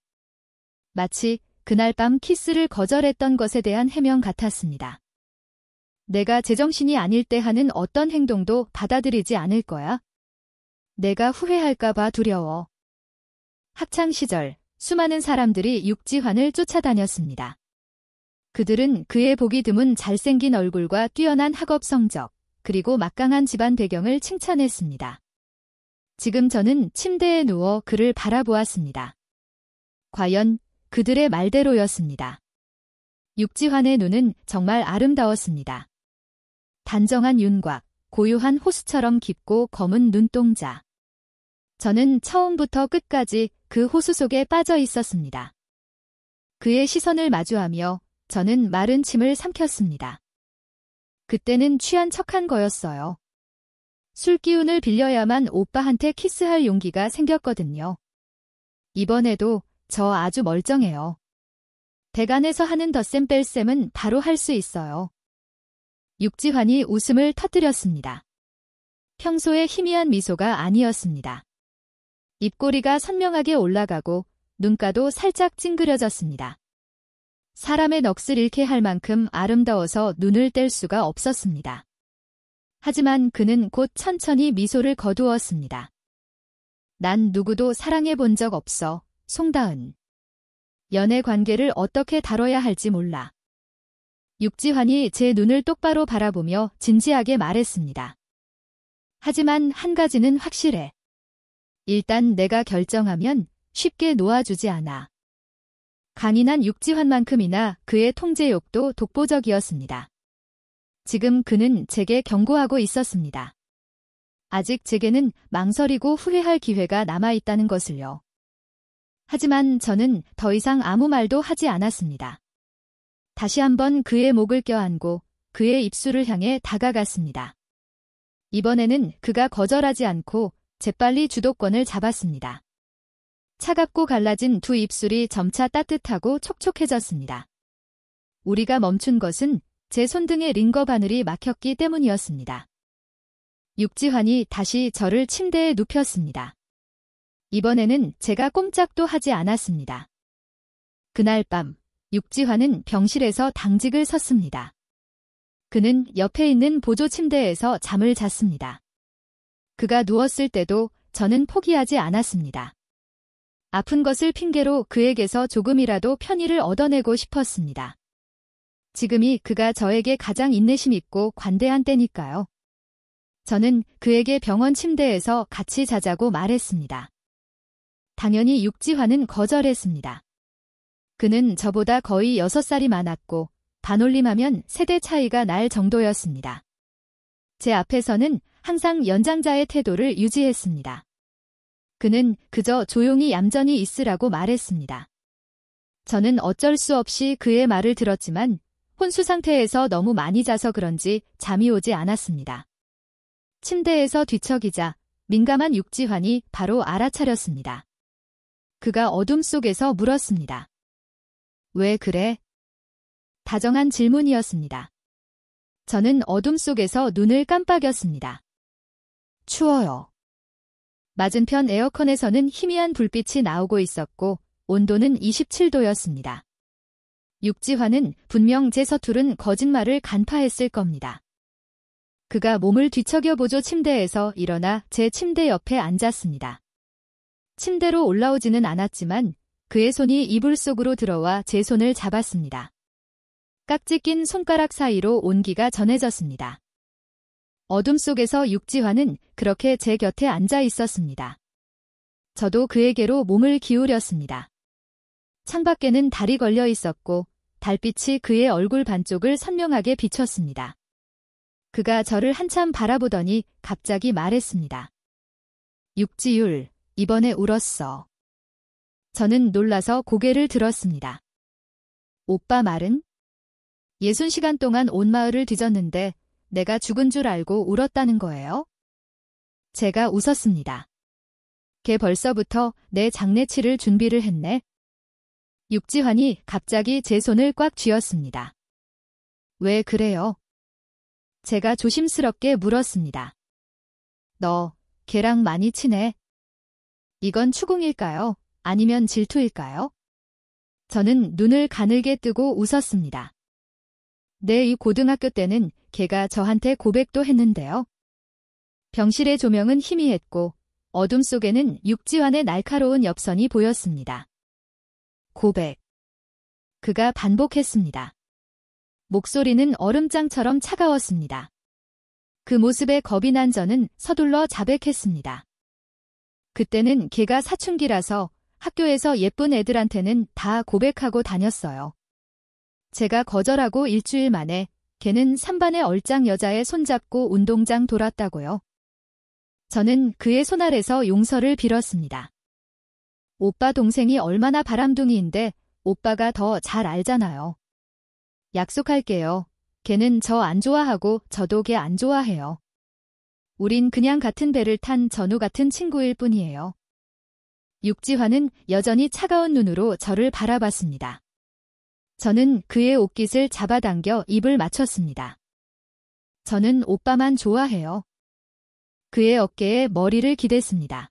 A: 마치 그날 밤 키스를 거절했던 것에 대한 해명 같았습니다. 내가 제정신이 아닐 때 하는 어떤 행동도 받아들이지 않을 거야. 내가 후회할까 봐 두려워. 학창시절 수많은 사람들이 육지환을 쫓아다녔습니다. 그들은 그의 보기 드문 잘생긴 얼굴과 뛰어난 학업 성적, 그리고 막강한 집안 배경을 칭찬했습니다. 지금 저는 침대에 누워 그를 바라보았습니다. 과연 그들의 말대로였습니다. 육지환의 눈은 정말 아름다웠습니다. 단정한 윤곽, 고요한 호수처럼 깊고 검은 눈동자. 저는 처음부터 끝까지 그 호수 속에 빠져 있었습니다. 그의 시선을 마주하며 저는 마른 침을 삼켰습니다. 그때는 취한 척한 거였어요. 술 기운을 빌려야만 오빠한테 키스할 용기가 생겼거든요. 이번에도 저 아주 멀쩡해요. 대간에서 하는 덧셈 뺄셈은 바로 할 수 있어요. 육지환이 웃음을 터뜨렸습니다. 평소의 희미한 미소가 아니었습니다. 입꼬리가 선명하게 올라가고 눈가도 살짝 찡그려졌습니다. 사람의 넋을 잃게 할 만큼 아름다워서 눈을 뗄 수가 없었습니다. 하지만 그는 곧 천천히 미소를 거두었습니다. 난 누구도 사랑해 본 적 없어, 송다은. 연애 관계를 어떻게 다뤄야 할지 몰라. 육지환이 제 눈을 똑바로 바라보며 진지하게 말했습니다. 하지만 한 가지는 확실해. 일단 내가 결정하면 쉽게 놓아주지 않아. 강인한 육지환만큼이나 그의 통제욕도 독보적이었습니다. 지금 그는 제게 경고하고 있었습니다. 아직 제게는 망설이고 후회할 기회가 남아있다는 것을요. 하지만 저는 더 이상 아무 말도 하지 않았습니다. 다시 한번 그의 목을 껴안고 그의 입술을 향해 다가갔습니다. 이번에는 그가 거절하지 않고 재빨리 주도권을 잡았습니다. 차갑고 갈라진 두 입술이 점차 따뜻하고 촉촉해졌습니다. 우리가 멈춘 것은 제 손등에 링거 바늘이 막혔기 때문이었습니다. 육지환이 다시 저를 침대에 눕혔습니다. 이번에는 제가 꼼짝도 하지 않았습니다. 그날 밤, 육지환은 병실에서 당직을 섰습니다. 그는 옆에 있는 보조 침대에서 잠을 잤습니다. 그가 누웠을 때도 저는 포기하지 않았습니다. 아픈 것을 핑계로 그에게서 조금이라도 편의를 얻어내고 싶었습니다. 지금이 그가 저에게 가장 인내심 있고 관대한 때니까요. 저는 그에게 병원 침대에서 같이 자자고 말했습니다. 당연히 육지환은 거절했습니다. 그는 저보다 거의 6살이 많았고 반올림하면 세대 차이가 날 정도였습니다. 제 앞에서는 항상 연장자의 태도를 유지했습니다. 그는 그저 조용히 얌전히 있으라고 말했습니다. 저는 어쩔 수 없이 그의 말을 들었지만 혼수 상태에서 너무 많이 자서 그런지 잠이 오지 않았습니다. 침대에서 뒤척이자 민감한 육지환이 바로 알아차렸습니다. 그가 어둠 속에서 물었습니다. 왜 그래? 다정한 질문이었습니다. 저는 어둠 속에서 눈을 깜빡였습니다. 추워요. 맞은편 에어컨에서는 희미한 불빛이 나오고 있었고 온도는 27도였습니다. 육지환은 분명 제 서투른 거짓말을 간파했을 겁니다. 그가 몸을 뒤척여 보조 침대에서 일어나 제 침대 옆에 앉았습니다. 침대로 올라오지는 않았지만 그의 손이 이불 속으로 들어와 제 손을 잡았습니다. 깍지 낀 손가락 사이로 온기가 전해졌습니다. 어둠 속에서 육지환은 그렇게 제 곁에 앉아 있었습니다. 저도 그에게로 몸을 기울였습니다. 창밖에는 달이 걸려 있었고 달빛이 그의 얼굴 반쪽을 선명하게 비췄습니다. 그가 저를 한참 바라보더니 갑자기 말했습니다. 육지율, 이번에 울었어. 저는 놀라서 고개를 들었습니다. 오빠 말은? 60시간 동안 온 마을을 뒤졌는데 내가 죽은 줄 알고 울었다는 거예요? 제가 웃었습니다. 걔 벌써부터 내 장례치를 준비를 했네. 육지환이 갑자기 제 손을 꽉 쥐었습니다. 왜 그래요? 제가 조심스럽게 물었습니다. 너, 걔랑 많이 친해? 이건 추궁일까요? 아니면 질투일까요? 저는 눈을 가늘게 뜨고 웃었습니다. 네, 이 고등학교 때는 걔가 저한테 고백도 했는데요. 병실의 조명은 희미했고 어둠 속에는 육지환의 날카로운 엽선이 보였습니다. 고백. 그가 반복했습니다. 목소리는 얼음장처럼 차가웠습니다. 그 모습에 겁이 난 저는 서둘러 자백했습니다. 그때는 걔가 사춘기라서 학교에서 예쁜 애들한테는 다 고백하고 다녔어요. 제가 거절하고 일주일 만에 걔는 3반의 얼짱 여자의 손잡고 운동장 돌았다고요. 저는 그의 손 아래서 용서를 빌었습니다. 오빠 동생이 얼마나 바람둥이인데 오빠가 더 잘 알잖아요. 약속할게요. 걔는 저 안 좋아하고 저도 걔 안 좋아해요. 우린 그냥 같은 배를 탄 전우 같은 친구일 뿐이에요. 육지환은 여전히 차가운 눈으로 저를 바라봤습니다. 저는 그의 옷깃을 잡아당겨 입을 맞췄습니다. 저는 오빠만 좋아해요. 그의 어깨에 머리를 기댔습니다.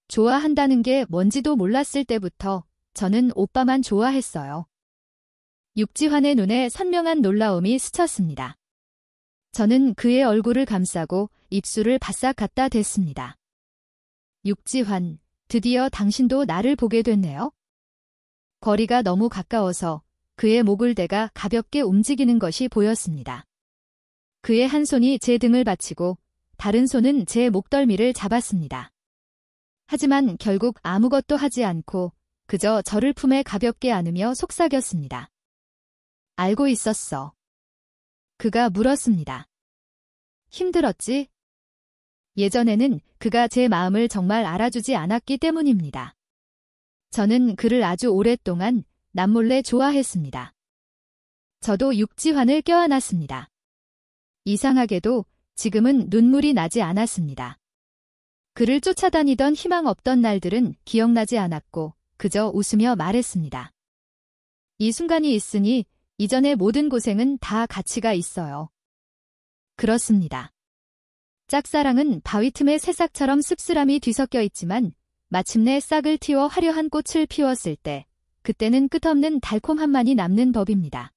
A: 좋아한다는 게 뭔지도 몰랐을 때부터 저는 오빠만 좋아했어요. 육지환의 눈에 선명한 놀라움이 스쳤습니다. 저는 그의 얼굴을 감싸고 입술을 바싹 갖다 댔습니다. 육지환, 드디어 당신도 나를 보게 됐네요. 거리가 너무 가까워서 그의 목을 대가 가볍게 움직이는 것이 보였습니다. 그의 한 손이 제 등을 받치고 다른 손은 제 목덜미를 잡았습니다. 하지만 결국 아무것도 하지 않고 그저 저를 품에 가볍게 안으며 속삭였습니다. 알고 있었어. 그가 물었습니다. 힘들었지? 예전에는 그가 제 마음을 정말 알아주지 않았기 때문입니다. 저는 그를 아주 오랫동안 남몰래 좋아했습니다. 저도 육지환을 껴안았습니다. 이상하게도 지금은 눈물이 나지 않았습니다. 그를 쫓아다니던 희망 없던 날들은 기억나지 않았고 그저 웃으며 말했습니다. 이 순간이 있으니 이전의 모든 고생은 다 가치가 있어요. 그렇습니다. 짝사랑은 바위 틈에 새싹처럼 씁쓸함이 뒤섞여 있지만 마침내 싹을 틔워 화려한 꽃을 피웠을 때 그때는 끝없는 달콤함만이 남는 법입니다.